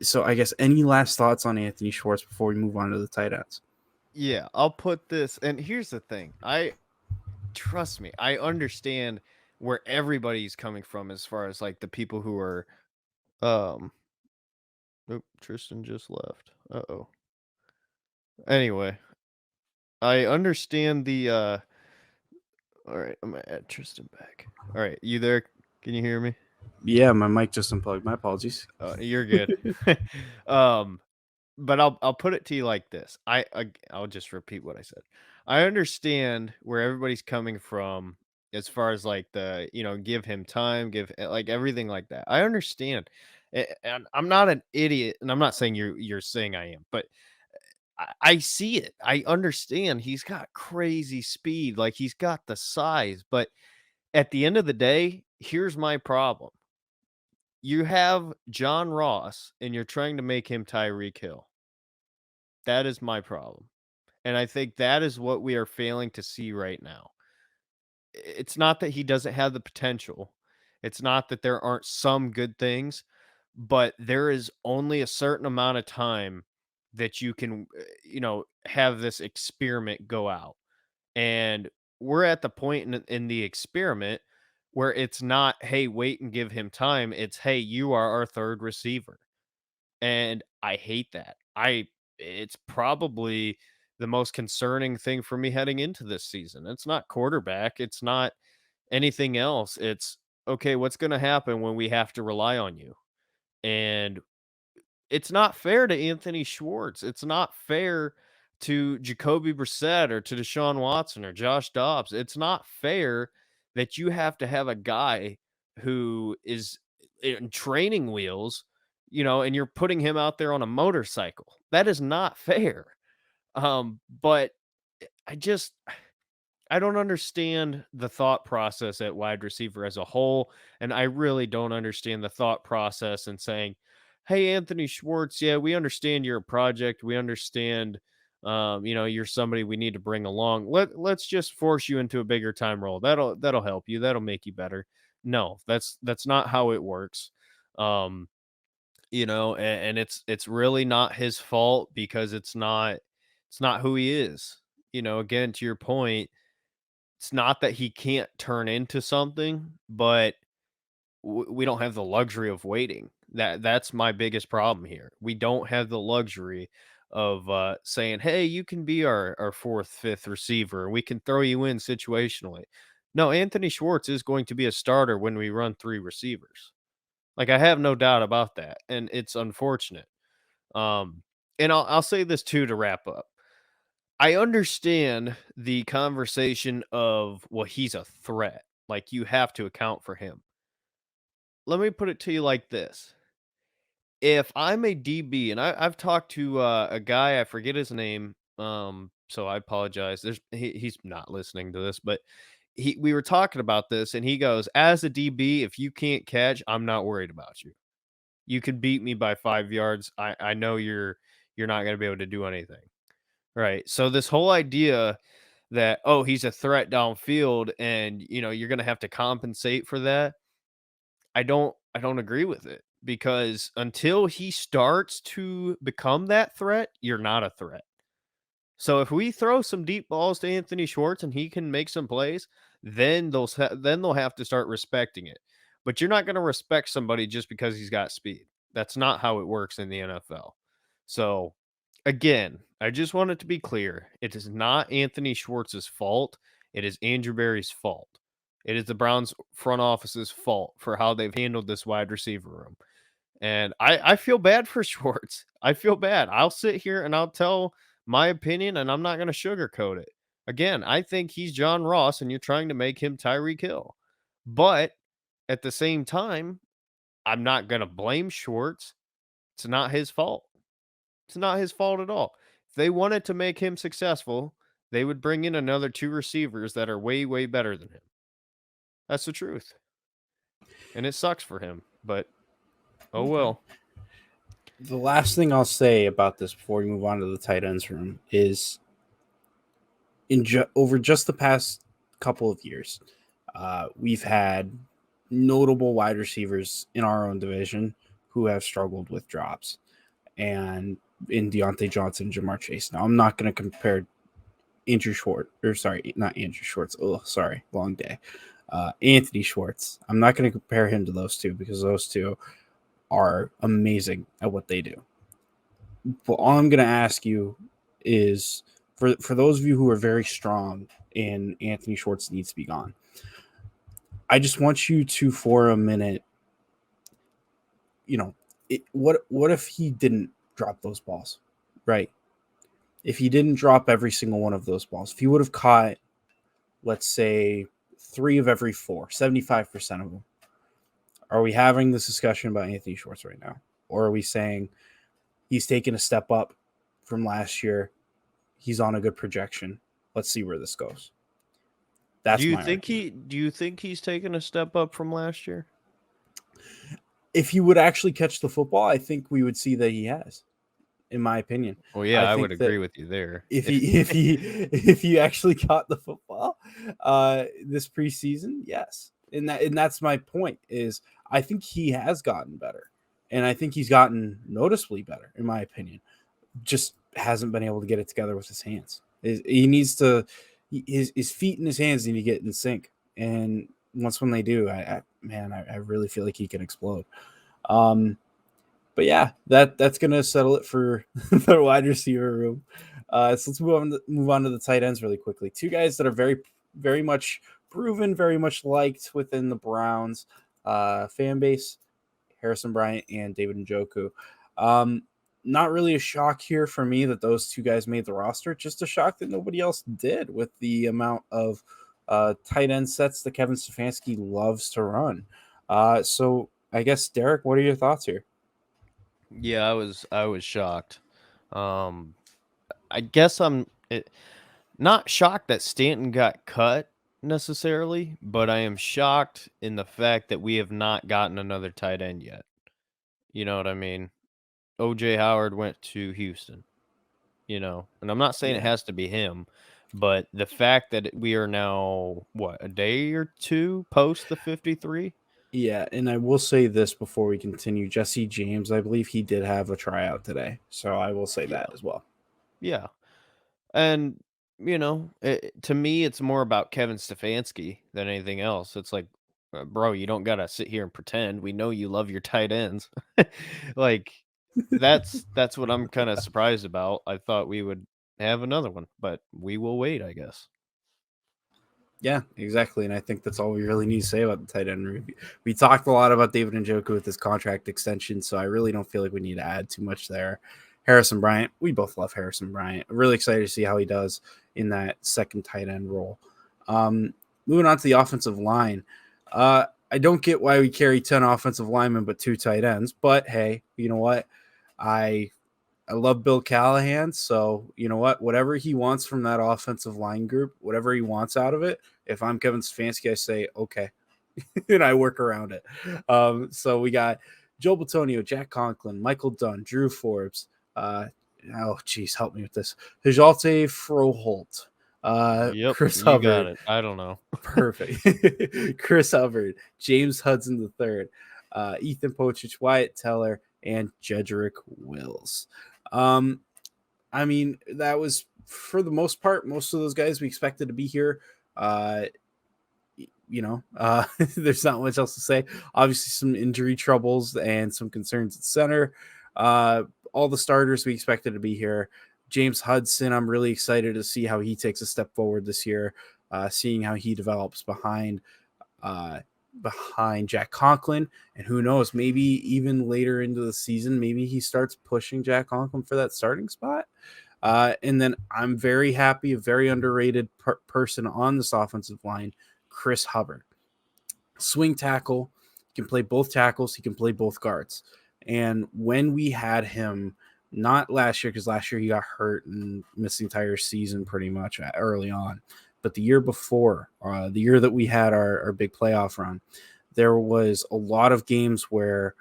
So I guess any last thoughts on Anthony Schwartz before we move on to the tight ends? Yeah, I'll put this, and here's the thing. Trust me, I understand where everybody's coming from as far as like the people who are Tristan just left. Uh-oh. Anyway, I understand the all right, I'm gonna add Tristan back. All right, you there? Can you hear me? Yeah, my mic just unplugged. My apologies. You're good. But I'll put it to you like this. I'll just repeat what I said. I understand where everybody's coming from as far as like the, give him time, give like everything like that. I understand. And I'm not an idiot, and I'm not saying you're saying I am, but I see it. I understand he's got crazy speed, like he's got the size, but at the end of the day, here's my problem. You have John Ross and you're trying to make him Tyreek Hill. That is my problem. And I think that is what we are failing to see right now. It's not that he doesn't have the potential. It's not that there aren't some good things, but there is only a certain amount of time that you can, have this experiment go out. And we're at the point in the experiment where it's not, hey, wait and give him time. It's, hey, you are our third receiver. And I hate that. It's probably the most concerning thing for me heading into this season. It's not quarterback, it's not anything else. It's okay, what's going to happen when we have to rely on you? And it's not fair to Anthony Schwartz. It's not fair to Jacoby Brissette or to Deshaun Watson or Josh Dobbs. It's not fair that you have to have a guy who is in training wheels, and you're putting him out there on a motorcycle. That is not fair. But I don't understand the thought process at wide receiver as a whole. And I really don't understand the thought process in saying, hey, Anthony Schwartz, yeah, we understand you're a project. We understand, you're somebody we need to bring along. Let's just force you into a bigger time role. That'll help you. That'll make you better. No, that's not how it works. And it's really not his fault because it's not who he is. Again, to your point, it's not that he can't turn into something, but we don't have the luxury of waiting. That's my biggest problem here. We don't have the luxury of saying, "Hey, you can be our fourth, fifth receiver. We can throw you in situationally." No, Anthony Schwartz is going to be a starter when we run three receivers. Like I have no doubt about that, and it's unfortunate. And I'll say this too to wrap up. I understand the conversation of, well, he's a threat. Like you have to account for him. Let me put it to you like this. If I'm a DB, and I've talked to a guy, I forget his name, so I apologize. He's not listening to this, but we were talking about this, and he goes, as a DB, if you can't catch, I'm not worried about you. You can beat me by 5 yards. I know you're not going to be able to do anything. Right. So this whole idea that, oh, he's a threat downfield and you're going to have to compensate for that. I don't agree with it because until he starts to become that threat, you're not a threat. So if we throw some deep balls to Anthony Schwartz and he can make some plays, then they'll have to start respecting it. but you're not going to respect somebody just because he's got speed. That's not how it works in the NFL. So, again, I just want it to be clear. It is not Anthony Schwartz's fault. It is Andrew Berry's fault. It is the Browns front office's fault for how they've handled this wide receiver room. And I feel bad for Schwartz. I feel bad. I'll sit here and I'll tell my opinion, and I'm not going to sugarcoat it. Again, I think he's John Ross, and you're trying to make him Tyreek Hill. But at the same time, I'm not going to blame Schwartz. It's not his fault. It's not his fault at all. If they wanted to make him successful, they would bring in another 2 receivers that are way, way better than him. That's the truth. And it sucks for him, but oh well. The last thing I'll say about this before we move on to the tight ends room is over just the past couple of years, we've had notable wide receivers in our own division who have struggled with drops, and in Deontay Johnson and Jamar Chase. Now, I'm not going to compare Andrew Schwartz, or sorry, not Andrew Schwartz. Oh, sorry, long day. Anthony Schwartz. I'm not going to compare him to those two because those two are amazing at what they do. But all I'm going to ask you is, for those of you who are very strong in Anthony Schwartz needs to be gone, I just want you to, for a minute, what if he didn't drop those balls, right? If he didn't drop every single one of those balls, if he would have caught, let's say, 3 of every 4, 75% of them, are we having this discussion about Anthony Schwartz right now? Or are we saying he's taken a step up from last year? He's on a good projection. Let's see where this goes. That's do you my think argument. do you think he's taken a step up from last year? If he would actually catch the football, I think we would see that he has, in my opinion. Well, yeah, I would think that agree with you there. if he actually caught the football this preseason, yes. And that's my point, is I think he has gotten better. And I think he's gotten noticeably better, in my opinion. Just hasn't been able to get it together with his hands. He needs to, his feet and his hands need to get in sync. And when they do, I really feel like he can explode. But yeah, that's gonna settle it for the wide receiver room. So let's move on to the tight ends really quickly. 2 guys that are very, very much proven, very much liked within the Browns fan base: Harrison Bryant and David Njoku. Not really a shock here for me that those 2 guys made the roster. Just a shock that nobody else did, with the amount of tight end sets that Kevin Stefanski loves to run. So I guess, Derek, what are your thoughts here? Yeah, I was shocked. I guess not shocked that Stanton got cut necessarily, but I am shocked in the fact that we have not gotten another tight end yet. You know what I mean? OJ Howard went to Houston, and I'm not saying it has to be him, but the fact that we are now, a day or 2 post the 53? Yeah, and I will say this before we continue. Jesse James, I believe he did have a tryout today, so I will say that as well. Yeah. And, to me, it's more about Kevin Stefanski than anything else. It's like, bro, you don't got to sit here and pretend. We know you love your tight ends. Like, that's what I'm kind of surprised about. I thought we would have another one, but we will wait, I guess. Yeah, exactly. And I think that's all we really need to say about the tight end review. We talked a lot about David Njoku with his contract extension, so I really don't feel like we need to add too much there. Harrison Bryant, we both love Harrison Bryant. I'm really excited to see how he does in that second tight end role. Moving on to the offensive line. I don't get why we carry 10 offensive linemen but 2 tight ends, but hey, you know what? I love Bill Callahan, so you know what? Whatever he wants from that offensive line group, whatever he wants out of it, if I'm Kevin Stefanski, I say, okay, and I work around it. So we got Joe Bitonio, Jack Conklin, Michael Dunn, Drew Forbes. Help me with this. Hijalte Froholt. Yep, Chris you Hubbard. got it. I don't know. Perfect. Chris Hubbard, James Hudson III, Ethan Pochich, Wyatt Teller, and Jedrick Wills. I mean, that was, for the most part, most of those guys we expected to be here. there's not much else to say. Obviously, some injury troubles and some concerns at center. All the starters we expected to be here. James Hudson, I'm really excited to see how he takes a step forward this year, seeing how he develops behind Jack Conklin. And who knows, maybe even later into the season, maybe he starts pushing Jack Conklin for that starting spot. And then I'm very happy, a very underrated person on this offensive line, Chris Hubbard. Swing tackle, he can play both tackles, he can play both guards. And when we had him, not last year, because last year he got hurt and missed the entire season pretty much early on, but the year before, the year that we had our big playoff run, there was a lot of games where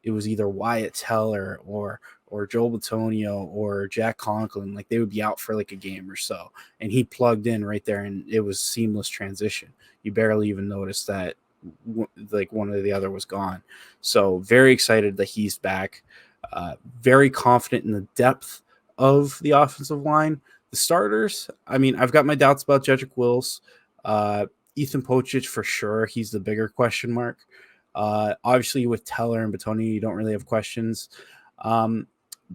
it was either Wyatt Teller or Joel Bitonio or Jack Conklin, like they would be out for like a game or so, and he plugged in right there, and it was seamless transition. You barely even noticed that like one or the other was gone. So very excited that he's back. Very confident in the depth of the offensive line. The starters, I mean, I've got my doubts about Jedrick Wills. Ethan Pocic for sure. He's the bigger question mark. Obviously, with Teller and Bitonio, you don't really have questions.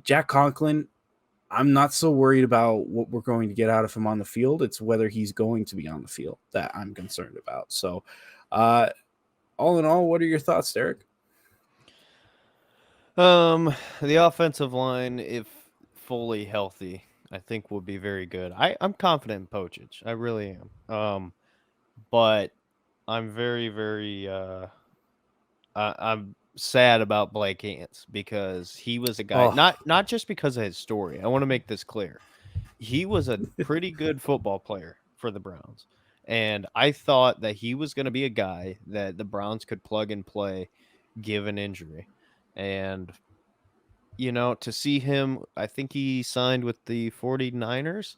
Jack Conklin, I'm not so worried about what we're going to get out of him on the field. It's whether he's going to be on the field that I'm concerned about. So, all in all, what are your thoughts, Derek? The offensive line, if fully healthy, I think will be very good. I'm confident in Pocic. I really am. But I'm very, very I'm sad about Blake Hance because he was a guy, not just because of his story. I want to make this clear. He was a pretty good football player for the Browns. And I thought that he was going to be a guy that the Browns could plug and play given injury. And, to see him, I think he signed with the 49ers.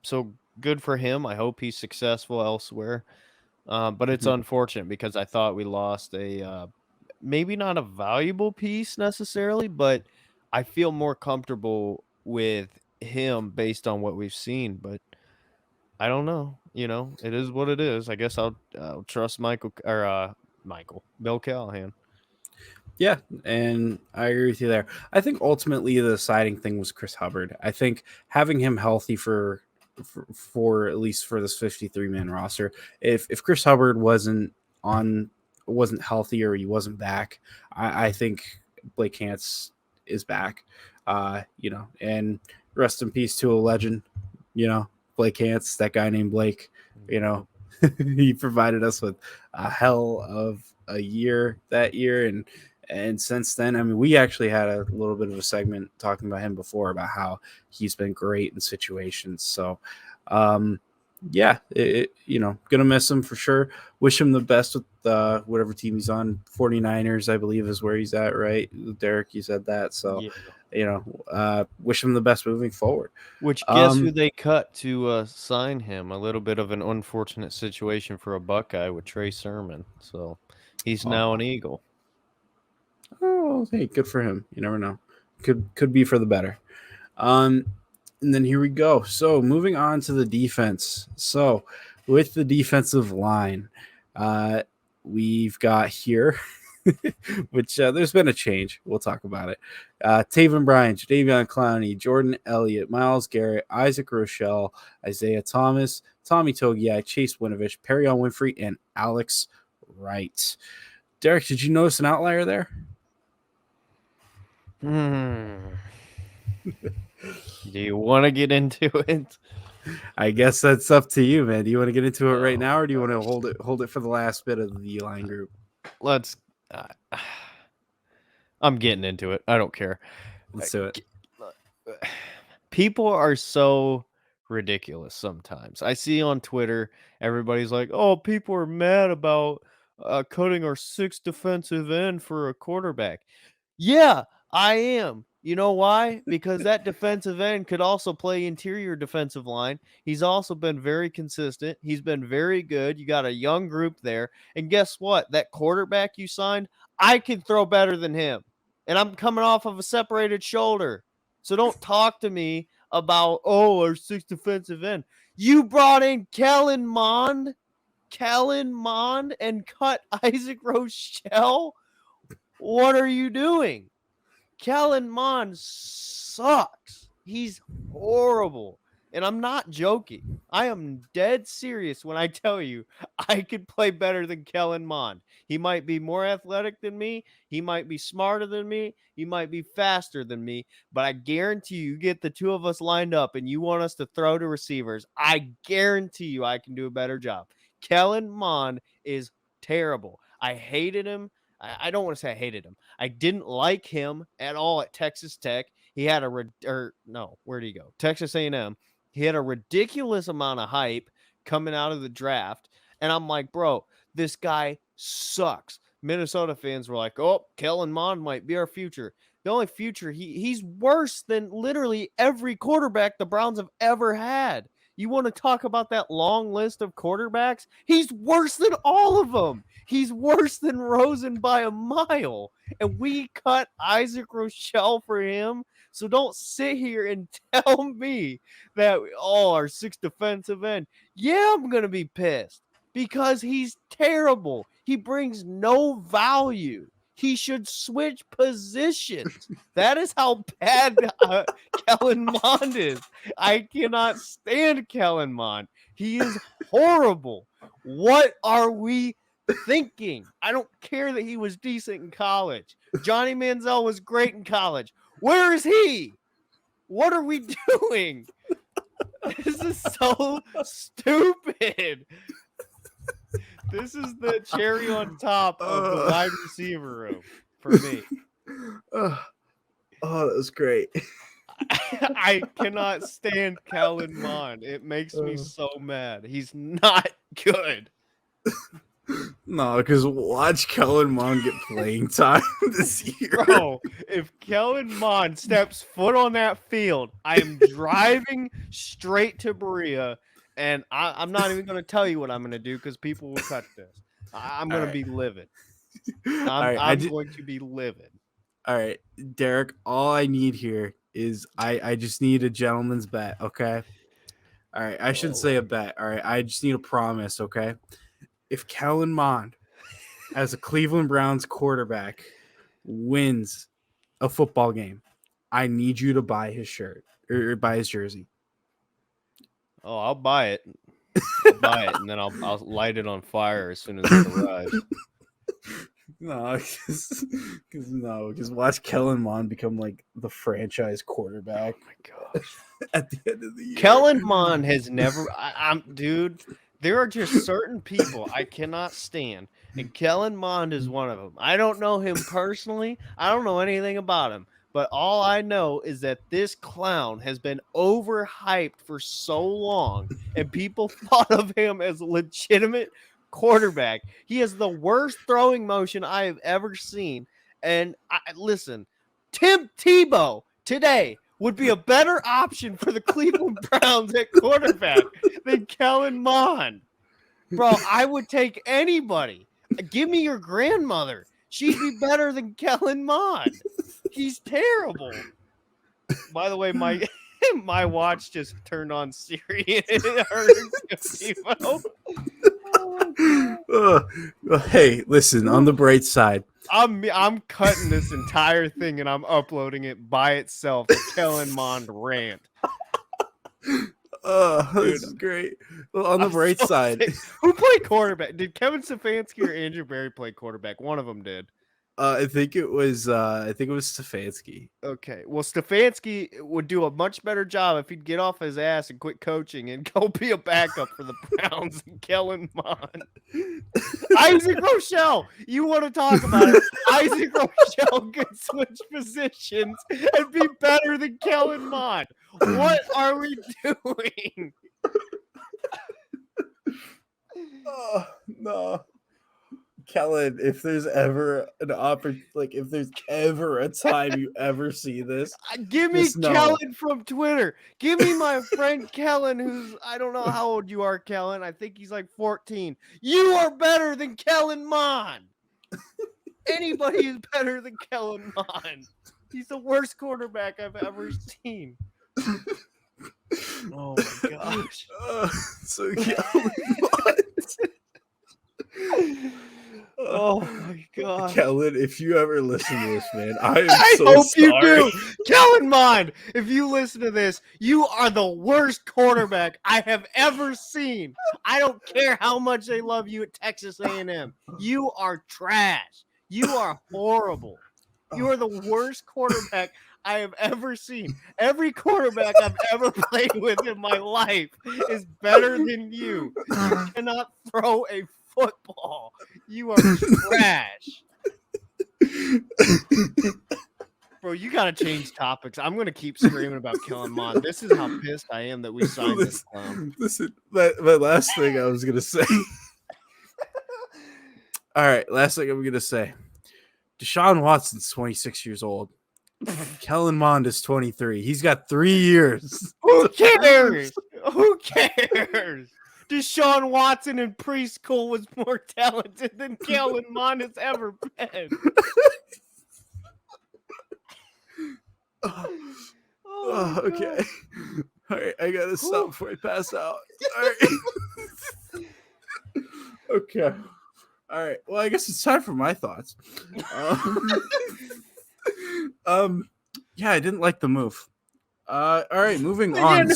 So good for him. I hope he's successful elsewhere. But it's unfortunate because I thought we lost a maybe not a valuable piece necessarily, but I feel more comfortable with him based on what we've seen. But I don't know. It is what it is. I guess I'll trust Bill Callahan. Yeah, and I agree with you there. I think ultimately the deciding thing was Chris Hubbard. I think having him healthy for at least for this 53-man roster, if Chris Hubbard wasn't healthy or he wasn't back, I think Blake Hance is back. And rest in peace to a legend, Blake Hance, that guy named Blake. He provided us with a hell of a year that year, and since then, I mean, we actually had a little bit of a segment talking about him before about how he's been great in situations. So, gonna miss him for sure. Wish him the best with whatever team he's on. 49ers, I believe, is where he's at, right? Derek, you said that. So, wish him the best moving forward. Which guess who they cut to sign him? A little bit of an unfortunate situation for a Buckeye with Trey Sermon. So he's now an Eagle. Oh, hey, good for him. You never know. Could be for the better. And then here we go. So moving on to the defense. So with the defensive line, we've got here, which there's been a change. We'll talk about it. Taven Bryan, Jadeveon Clowney, Jordan Elliott, Myles Garrett, Isaac Rochelle, Isaiah Thomas, Tommy Togiai, Chase Winovich, Perrion Winfrey, and Alex Wright. Derek, did you notice an outlier there? Do you want to get into it? I guess that's up to you, man. Do you want to get into it right now, or do you want to hold it for the last bit of the line group? Let's. I'm getting into it. I don't care. Let's do it. People are so ridiculous sometimes. I see on Twitter, everybody's like, "Oh, people are mad about cutting our 6th defensive end for a quarterback." Yeah, I am. You know why? Because that defensive end could also play interior defensive line. He's also been very consistent. He's been very good. You got a young group there. And guess what? That quarterback you signed, I can throw better than him. And I'm coming off of a separated shoulder. So don't talk to me about, our 6th defensive end. You brought in Kellen Mond. Kellen Mond and cut Isaac Rochelle? What are you doing? Kellen Mond sucks. He's horrible. And I'm not joking. I am dead serious when I tell you I could play better than Kellen Mond. He might be more athletic than me. He might be smarter than me. He might be faster than me. But I guarantee you get the two of us lined up and you want us to throw to receivers. I guarantee you I can do a better job. Kellen Mond is terrible. I hated him. I don't want to say I hated him. I didn't like him at all at Texas Tech. He had where'd he go? Texas A&M. He had a ridiculous amount of hype coming out of the draft. And I'm like, bro, this guy sucks. Minnesota fans were like, oh, Kellen Mond might be our future. The only future, he's worse than literally every quarterback the Browns have ever had. You want to talk about that long list of quarterbacks? He's worse than all of them. He's worse than Rosen by a mile. And we cut Isaac Rochelle for him. So don't sit here and tell me that, our sixth defensive end. Yeah, I'm going to be pissed because he's terrible. He brings no value. He should switch positions. That is how bad Kellen Mond is. I cannot stand Kellen Mond. He is horrible. What are we thinking? I don't care that he was decent in college. Johnny Manziel was great in college. Where is he? What are we doing? This is so stupid. This is the cherry on top of the wide receiver room for me. Oh, that was great. I cannot stand Kellen Mond. It makes me so mad. He's not good. No, because watch Kellen Mond get playing time this year. Bro, if Kellen Mond steps foot on that field, I am driving straight to Berea, and I'm not even going to tell you what I'm going to do because people will cut this. I'm going to be livid. I'm going to be livid. All right, Derek, all I need here is I just need a gentleman's bet, okay? All right, I shouldn't say a bet. All right, I just need a promise, okay? If Kellen Mond, as a Cleveland Browns quarterback, wins a football game, I need you to buy his shirt or buy his jersey. Oh, I'll buy it. I'll buy it, and then I'll light it on fire as soon as it arrives. Because watch Kellen Mond become like the franchise quarterback. Oh my gosh! At the end of the year, Kellen Mond has never. Dude. There are just certain people I cannot stand, and Kellen Mond is one of them. I don't know him personally. I don't know anything about him, but all I know is that this clown has been overhyped for so long, and people thought of him as a legitimate quarterback. He has the worst throwing motion I have ever seen. And listen, Tim Tebow today would be a better option for the Cleveland Browns at quarterback than Kellen Mond. Bro, I would take anybody. Give me your grandmother. She'd be better than Kellen Mond. He's terrible. By the way, my watch just turned on Siri and it hurts Tebow. Hey, listen, on the bright side, I'm cutting this entire thing and I'm uploading it by itself. A Kellen Mond rant. This is great. Well, on the bright side, who played quarterback? Did Kevin Stefanski or Andrew Berry play quarterback? One of them did. I think it was Stefanski. Okay. Well, Stefanski would do a much better job if he'd get off his ass and quit coaching and go be a backup for the Browns and Kellen Mond. Isaac Rochelle, you want to talk about it? Isaac Rochelle could switch positions and be better than Kellen Mond. What are we doing? No. Kellen, if there's ever an opportunity, if there's ever a time you ever see this, give me Kellen from Twitter. Give me my friend Kellen, who's, I don't know how old you are, Kellen. I think he's like 14. You are better than Kellen Mond. Anybody is better than Kellen Mond. He's the worst quarterback I've ever seen. Oh my gosh. So Kellen Mond. Oh my God, Kellen, if you ever listen to this, man, I am I so hope sorry. you do. Kellen Mond, if you listen to this, you are the worst quarterback I have ever seen. I don't care how much they love you at Texas A&M. You are trash. You are horrible. You are the worst quarterback I have ever seen. Every quarterback I've ever played with in my life is better than you. You cannot throw a football. You are trash. Bro, you gotta change topics. I'm gonna keep screaming about Kellen Mond. This is how pissed I am that we signed this clown. Listen, my last thing I was gonna say. All right, last thing I'm gonna say. Deshaun Watson's 26 years old. Kellen Mond is 23. He's got 3 years. Who cares? Who cares? Deshaun Watson in preschool was more talented than Kellen Mond has ever been. Okay. All right, I gotta stop before I pass out. All right. Okay. All right. Well, I guess it's time for my thoughts. Yeah, I didn't like the move. All right, moving on.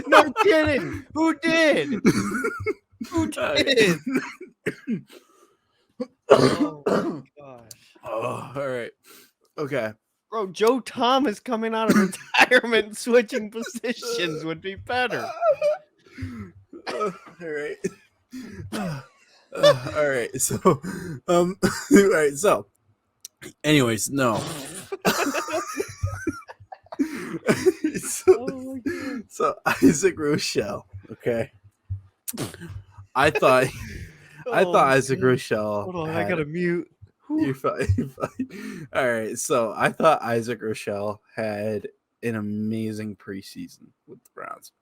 No kidding. Who did? Who did? Oh my gosh. Oh, all right. Okay. Bro, Joe Thomas coming out of retirement and switching positions would be better. All right. All right. So, all right. So, anyways, no. So Isaac Rochelle. Okay. I thought Isaac Rochelle. Hold on, I gotta mute. You're fine. You're fine. All right. So I thought Isaac Rochelle had an amazing preseason with the Browns.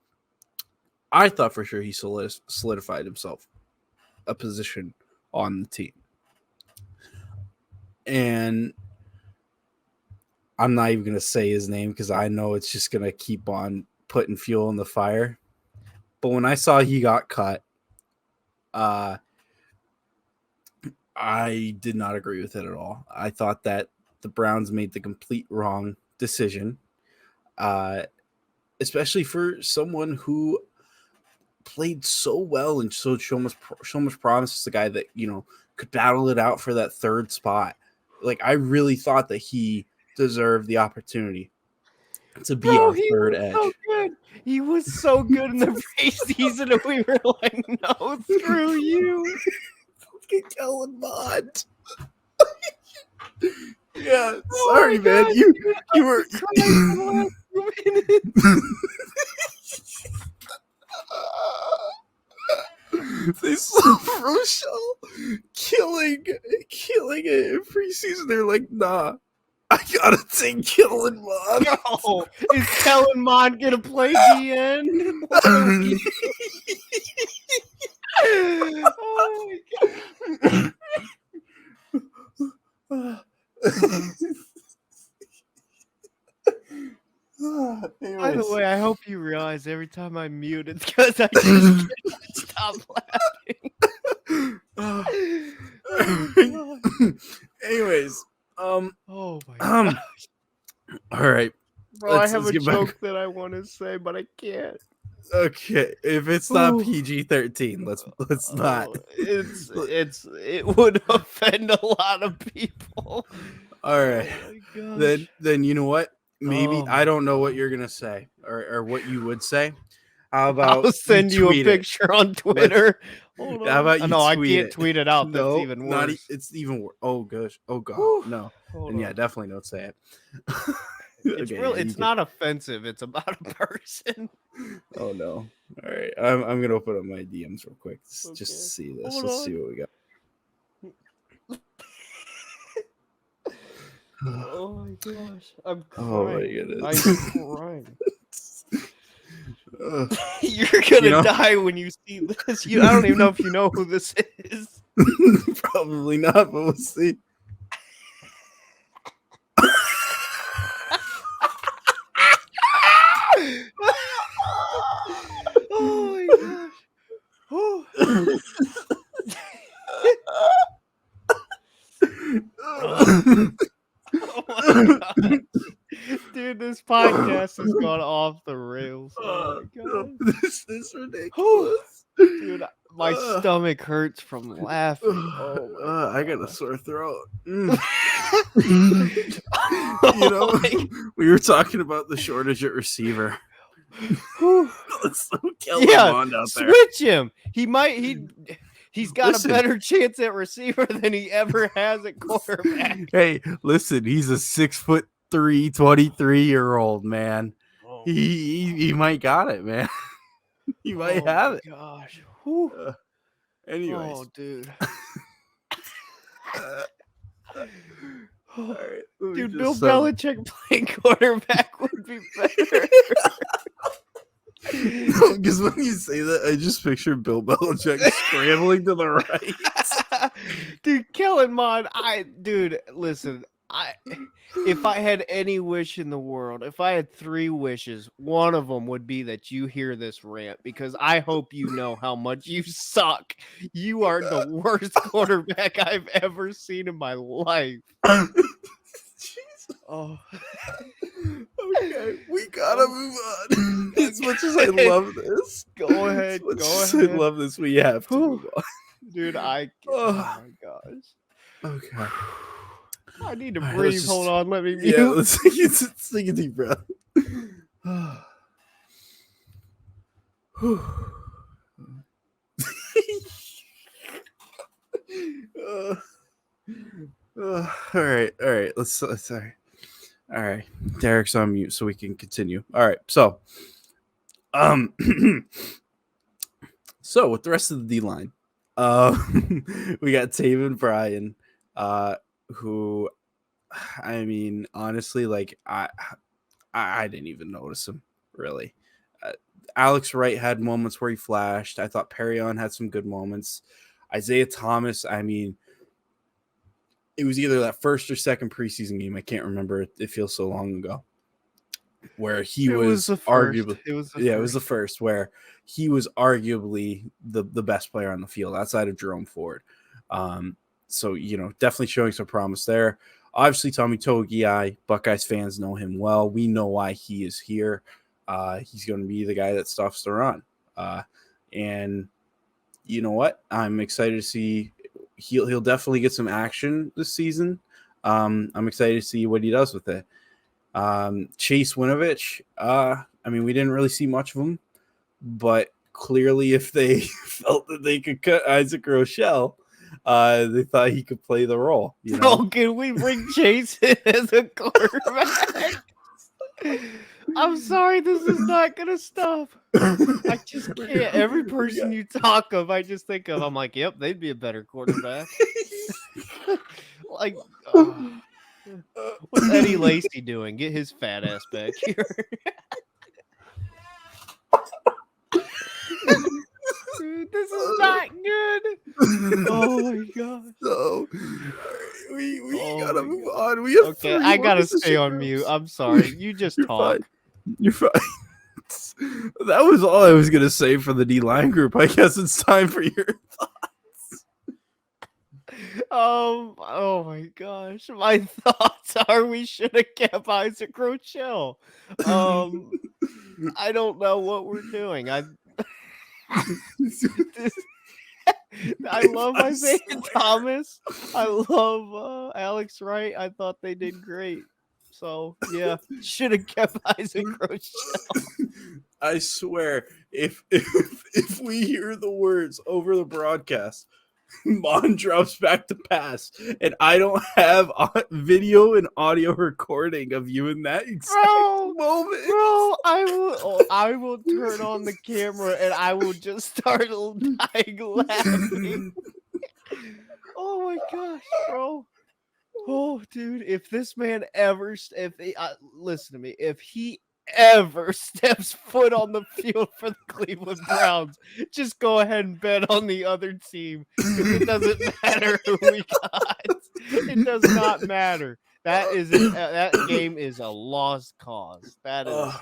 I thought for sure he solidified himself a position on the team. And I'm not even going to say his name because I know it's just going to keep on putting fuel in the fire. But when I saw he got cut, I did not agree with it at all. I thought that the Browns made the complete wrong decision, especially for someone who played so well and so much promise as a guy that, you know, could battle it out for that third spot. Like, I really thought that he deserved the opportunity to be our third edge. So good. He was so good in the preseason, and we were like, no, screw you. Get Kellen Mond. Yeah, sorry, man. God. You were. They saw Rochelle killing it in preseason. They're like, nah, I gotta take Kellen Mond. No, is Kellen Mond gonna play DN? Oh my God. By the way, I hope you realize every time I mute, it's because I just can't stop laughing. Anyways, oh my God. All right, bro, I have a joke that I want to say, but I can't. Okay, if it's not PG-13, let's not. It would offend a lot of people. All right, then you know what? Maybe I don't know what you're gonna say or what you would say. How about I'll send you a picture on Twitter. Hold on. How about you? No, I can't tweet it out. That's even worse. It's even worse. Oh gosh. Oh god. No. And yeah, definitely don't say it. It's it's not offensive. It's about a person. Oh no. All right. I'm gonna open up my DMs real quick just to see this. Let's see what we got. Oh my gosh. I'm crying. Oh my goodness. I'm crying. You're gonna die when you see this. I don't even know if you know who this is. Probably not, but we'll see. Oh my gosh. podcast has gone off the rails. Oh my god. This is ridiculous. Dude, my stomach hurts from laughing. Oh I got a sore throat. You Oh know, my- we were talking about the shortage at receiver. Let's kill Yeah, Lamond out there. switch him. He's got Listen. a better chance at receiver than he ever has at quarterback. Hey, listen, he's a 6'3", 23-year-old man. Oh, He might got it, man. He might have it. Gosh. Whew. Anyways, Oh, dude. all right, let me Dude, just, Bill Belichick playing quarterback would be better. because when you say that, I just picture Bill Belichick scrambling to the right. Dude, Kellen Mond, listen, if I had any wish in the world, if I had 3 wishes, one of them would be that you hear this rant, because I hope you know how much you suck. You are the worst quarterback I've ever seen in my life. Oh. Okay, we gotta move on. As much as I love this, Go ahead, as much go as ahead. I love this, we have to move on. Dude, oh my gosh. Okay. I need to All right, breathe. let's Hold just- on, let me mute. Yeah, let's take a deep breath. All right. Let's sorry. All right, Derek's on mute, so we can continue. All right, so, so with the rest of the D line, we got Taven Bryan, who, I mean, honestly, like I didn't even notice him really. Alex Wright had moments where he flashed. I thought Perrion had some good moments. Isaiah Thomas, I mean, it was either that first or second preseason game. I can't remember. It feels so long ago. Where he was arguably, it was the first where he was arguably the best player on the field outside of Jerome Ford. So, you know, definitely showing some promise there. Obviously, Tommy Togiai, Buckeyes fans know him well. We know why he is here. He's going to be the guy that stuffs the run. And you know what? I'm excited to see. He'll definitely get some action this season. I'm excited to see what he does with it. Chase Winovich, I mean, we didn't really see much of him, but clearly if they felt that they could cut Isaac Rochelle, they thought he could play the role. You know? Oh, can we bring Chase in as a quarterback? I'm sorry, this is not gonna stop. I just can't. Every person you talk of, I just think of. I'm like, yep, they'd be a better quarterback. Like, what's Eddie Lacy doing? Get his fat ass back here. Dude, this is not good. Oh my god. So we Oh gotta my move on. We have Okay, 3 I more gotta position stay on groups. mute. I'm sorry. You just You're talk. fine. You're fine. That was all I was gonna say for the D line group. I guess it's time for your thoughts. Oh my gosh. My thoughts are we should have kept Isaac Rochelle. I don't know what we're doing. I love Isaiah Thomas. I love Alex Wright. I thought they did great. So yeah, should have kept Isaac Rochelle. I swear, if we hear the words over the broadcast, Mon drops back to pass, and I don't have video and audio recording of you in that exact moment. Bro, I will turn on the camera and I will just start dying laughing. Oh my gosh, bro. Oh, dude, if this man ever, listen to me, if he ever steps foot on the field for the Cleveland Browns, just go ahead and bet on the other team, because it doesn't matter who we got. It does not matter. That game is a lost cause. That is.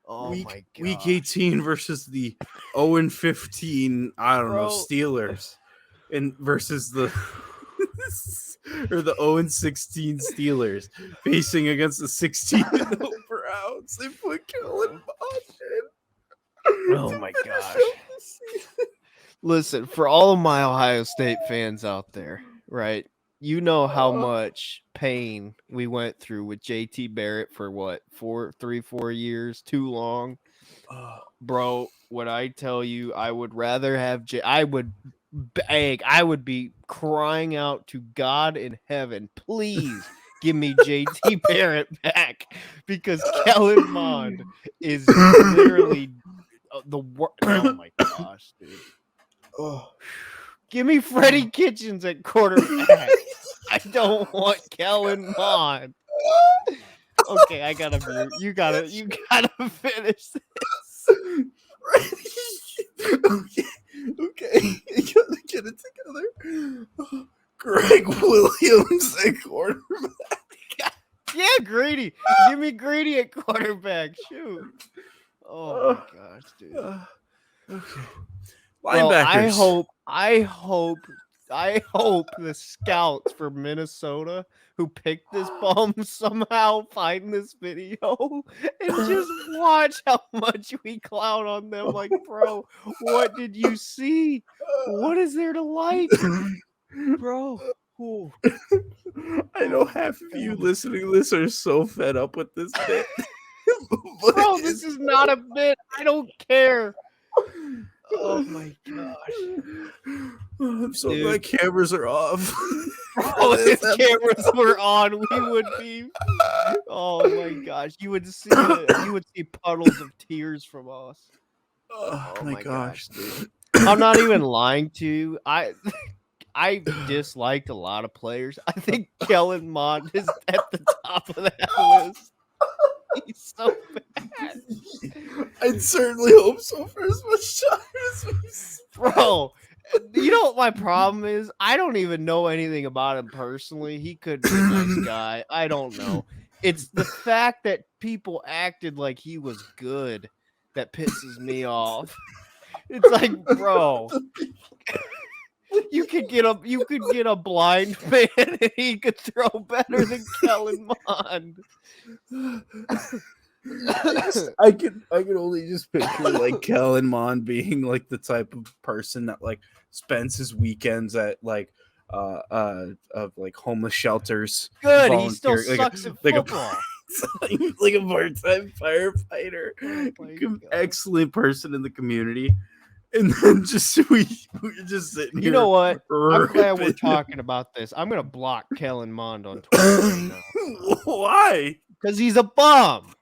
Oh my god. Week 18 versus the 0-15, I don't know, Steelers, and versus the or the 0-16 Steelers facing against the 16 Browns. Browns. They put Kellen Mond in. Oh my gosh. Listen, for all of my Ohio State fans out there, right? You know how much pain we went through with JT Barrett for what, 4 years, too long. Bro, what I tell you, I would rather have I would be crying out to God in heaven, please give me JT Barrett back, because Kellen Mond is literally the worst. Oh my gosh, dude. Oh. Give me Freddie Kitchens at quarterback. I don't want Kellen Mond. Okay, I gotta mute. You gotta finish this. Okay. You gotta get it together. Greg Williams at quarterback. Yeah, Greedy. Give me Greedy at quarterback. Shoot. Oh my gosh, dude. Okay. Bro, Linebackers. I hope the scouts for Minnesota who picked this bum somehow find this video and just watch how much we clown on them. Like, bro, what did you see? What is there to like? Bro. Ooh. I know half of you listening to this are so fed up with this bit. Bro, this is not a bit. I don't care. Oh my gosh. I'm so glad cameras are off. Bro, if cameras were on, we would be. Oh my gosh. You would see puddles of tears from us. Oh my gosh, dude. I'm not even lying to you. I disliked a lot of players. I think Kellen Mond is at the top of that list. He's so bad. I'd certainly hope so for as much time as we spent. Bro, you know what my problem is? I don't even know anything about him personally. He could be a nice guy. I don't know. It's the fact that people acted like he was good that pisses me off. It's like, bro, you could get a blind man and he could throw better than Kellen Mond. I could only just picture like Kellen Mond being like the type of person that like spends his weekends at like of like homeless shelters. Good, he still sucks at football. Like a part-time firefighter, excellent person in the community. And then we're just sitting here. You know what? I'm glad we're talking about this. I'm gonna block Kellen Mond on Twitter right now. Why? Because he's a bum.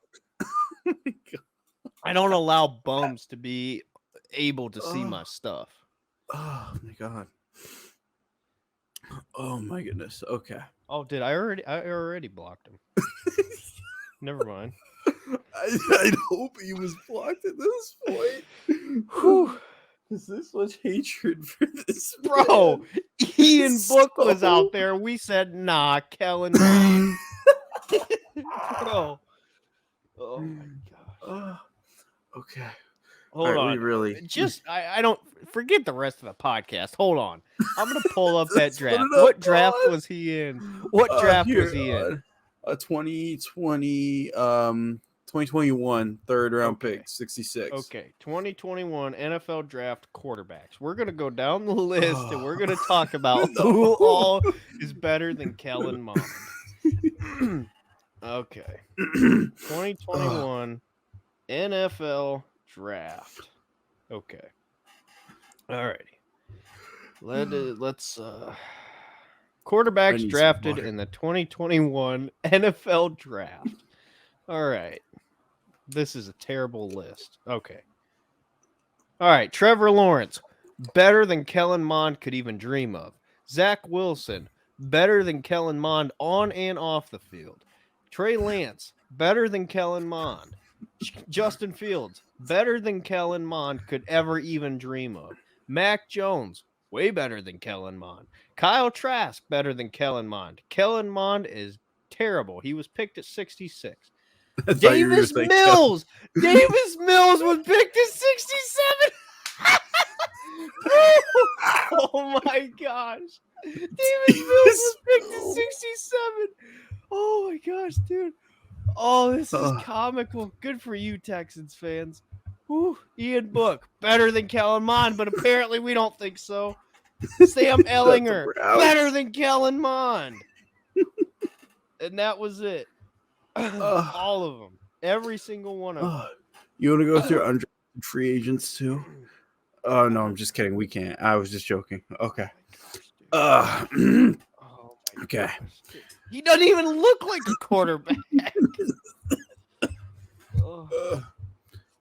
I don't allow bums to be able to see my stuff. Oh my god. Oh my goodness. Okay. Oh, did I already blocked him? Never mind. I'd hope he was blocked at this point. Whew. Is this much hatred for this bro? Man? Ian Book was out there. We said, nah, Kellen Mond. Bro. Oh my gosh. Okay. Hold on. Really just I don't forget the rest of the podcast. Hold on. I'm gonna pull up that draft. What draft was he in? What draft was he in? 2021 third round pick, 66. Okay, 2021 NFL draft quarterbacks. We're gonna go down the list and we're gonna talk about who all is better than Kellen Mond. Okay, 2021 NFL draft. Okay, alrighty. Let's quarterbacks drafted in the 2021 NFL draft. All right. This is a terrible list. Okay. All right. Trevor Lawrence, better than Kellen Mond could even dream of. Zach Wilson, better than Kellen Mond on and off the field. Trey Lance, better than Kellen Mond. Justin Fields, better than Kellen Mond could ever even dream of. Mac Jones, way better than Kellen Mond. Kyle Trask, better than Kellen Mond. Kellen Mond is terrible. He was picked at 66. Davis Mills. Davis Mills was picked at 67. Oh my gosh. Davis Mills was picked at 67. Oh my gosh, dude. Oh, this is comical. Good for you, Texans fans. Whew, Ian Book, better than Kellen Mond, but apparently we don't think so. Sam Ellinger, better than Kellen Mond. And that was it. All of them. Every single one of them. You want to go through undrafted free agents too? Oh, no, I'm just kidding. We can't. I was just joking. Okay. Okay. He doesn't even look like a quarterback.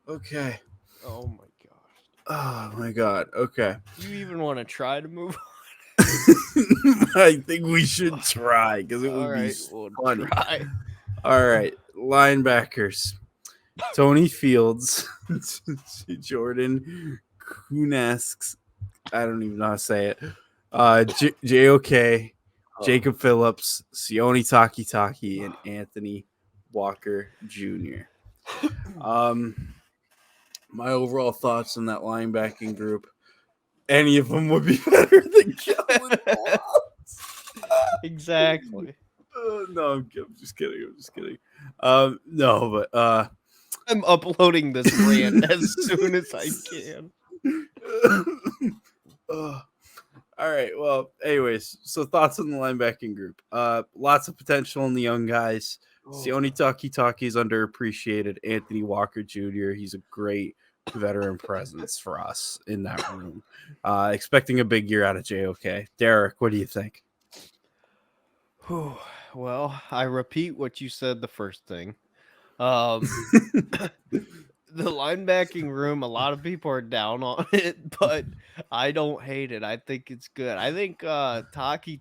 Okay. Oh, my gosh. Oh, my God. Okay. Do you even want to try to move on? I think we should try because it would be funny. Try. All right. Linebackers. Tony Fields. Jordan Kunesks. I don't even know how to say it. JOK. Jacob Phillips. Sione Takitaki. And Anthony Walker Jr. My overall thoughts on that linebacking group. Any of them would be better than Kellen Mond. Exactly. No, I'm just kidding. No, but I'm uploading this rant as soon as I can. All right. Well, anyways, so thoughts on the linebacking group. Lots of potential in the young guys. Sione Takitaki is underappreciated. Anthony Walker Jr. He's a great veteran presence for us in that room. Expecting a big year out of JOK. Derek, what do you think? Well, I repeat what you said the first thing. The linebacking room, a lot of people are down on it, but I don't hate it. I think it's good. I think Taki,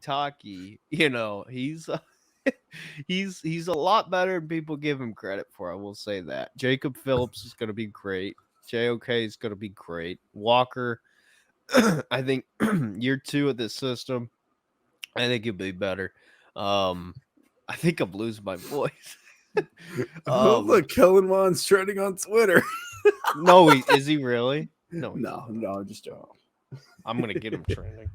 he's a lot better than people give him credit for. I will say that. Jacob Phillips is going to be great. JOK is going to be great. Walker, I think year 2 of this system, I think he'll be better. I think I'm losing my voice. Look, Kellen Mond's trending on Twitter. No, is he really? No, just joking. I'm gonna get him trending.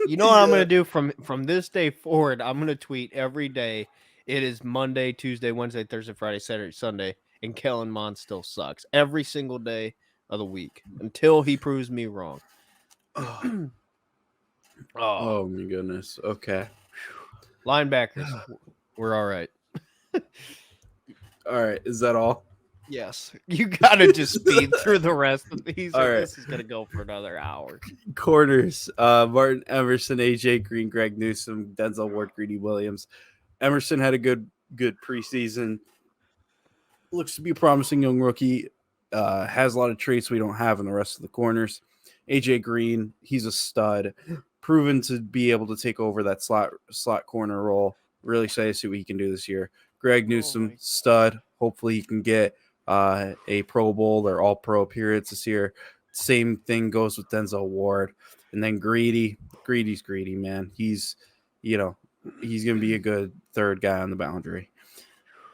You know what I'm gonna do from this day forward? I'm gonna tweet every day. It is Monday, Tuesday, Wednesday, Thursday, Friday, Saturday, Sunday, and Kellen Mond still sucks every single day of the week until he proves me wrong. Oh my goodness. Okay. Linebackers, we're all right. All right. Is that all? Yes. You gotta just speed through the rest of these. All right. This is gonna go for another hour. Corners: Martin Emerson, AJ Green, Greg Newsome, Denzel Ward, Greedy Williams. Emerson had a good preseason. Looks to be a promising young rookie. Has a lot of traits we don't have in the rest of the corners. AJ Green, he's a stud, proven to be able to take over that slot corner role. Really excited to see what he can do this year. Greg Newsome, stud. Hopefully he can get a Pro Bowl or All Pro appearance this year. Same thing goes with Denzel Ward. And then Greedy's greedy, man. He's gonna be a good third guy on the boundary.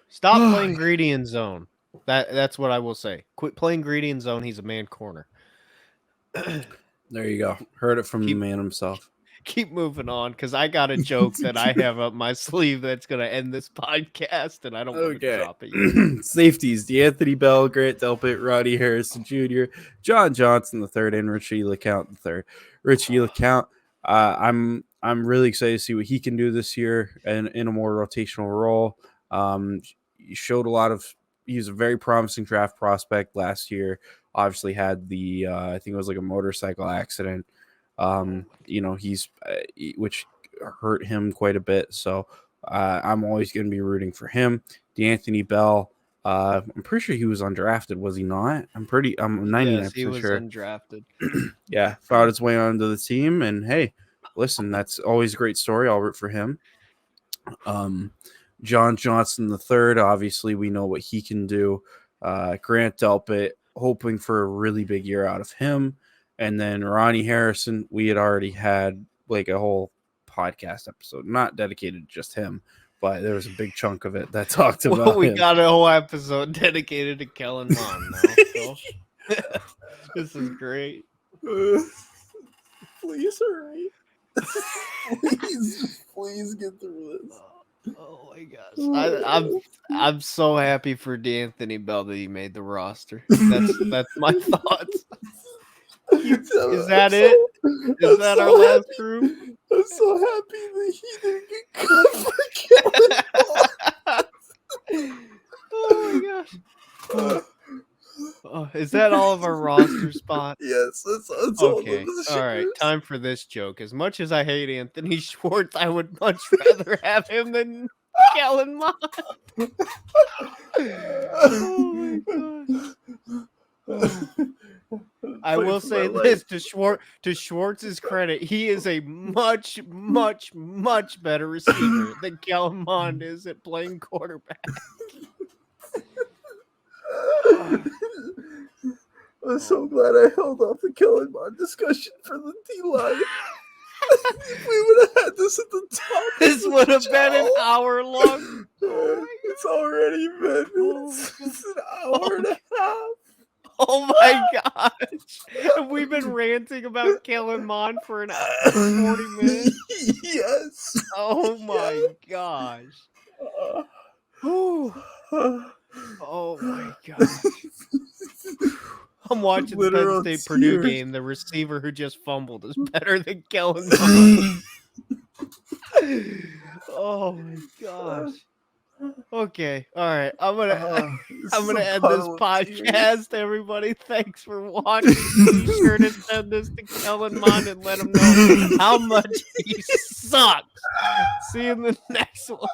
Stop playing greedy in zone. That's what I will say. Quit playing greedy in zone. He's a man corner. There you go. Heard it from the man himself. Keep moving on, because I got a joke that I have up my sleeve that's going to end this podcast, and I don't want to drop it yet. Safeties: D'Anthony Bell, Grant Delpit, Roddy Harrison Jr., John Johnson III, and Richie LeCount III. Richie LeCount, I'm really excited to see what he can do this year in a more rotational role. He showed he's a very promising draft prospect last year. Obviously had the I think it was like a motorcycle accident. Which hurt him quite a bit. So I'm always going to be rooting for him. D'Anthony Bell, I'm pretty sure he was undrafted, was he not? I'm 99% yes, he was sure. Undrafted. Yeah, found his way onto the team, and hey, listen, that's always a great story. I'll root for him. John Johnson III, obviously we know what he can do. Grant Delpit, hoping for a really big year out of him. And then Ronnie Harrison, we had already had like a whole podcast episode, not dedicated to just him, but there was a big chunk of it that talked about we him. got a whole episode dedicated to Kellen Mond now. So. This is great. Please hurry. Please get through this. Oh my gosh. I'm so happy for D'Anthony Bell that he made the roster. That's my thoughts. Is that it? Is that our last group? I'm so happy that he didn't get cut for killing. Oh my gosh. Oh, is that all of our roster spots? Yes, that's Okay. all. All right. Time for this joke. As much as I hate Anthony Schwartz, I would much rather have him than Kellen Mond. Oh my gosh. I will say this to Schwartz's credit, he is a much, much, much better receiver than Kellen Mond is at playing quarterback. I'm so glad I held off the Kellen Mond discussion for the D-line. If we would have had this at the top. This would have been an hour long. It's already been it's an hour and a half. Oh my gosh. Have we been ranting about Kellen Mond for an hour 40 minutes? Yes. Oh my gosh. Oh my gosh. I'm watching the Penn State Purdue game. The receiver who just fumbled is better than Kellen Mond. Oh my gosh. Okay, all right. I'm gonna end this podcast. Everybody, thanks for watching. Be sure to send this to Kellen Mond and let him know how much he sucks. See you in the next one.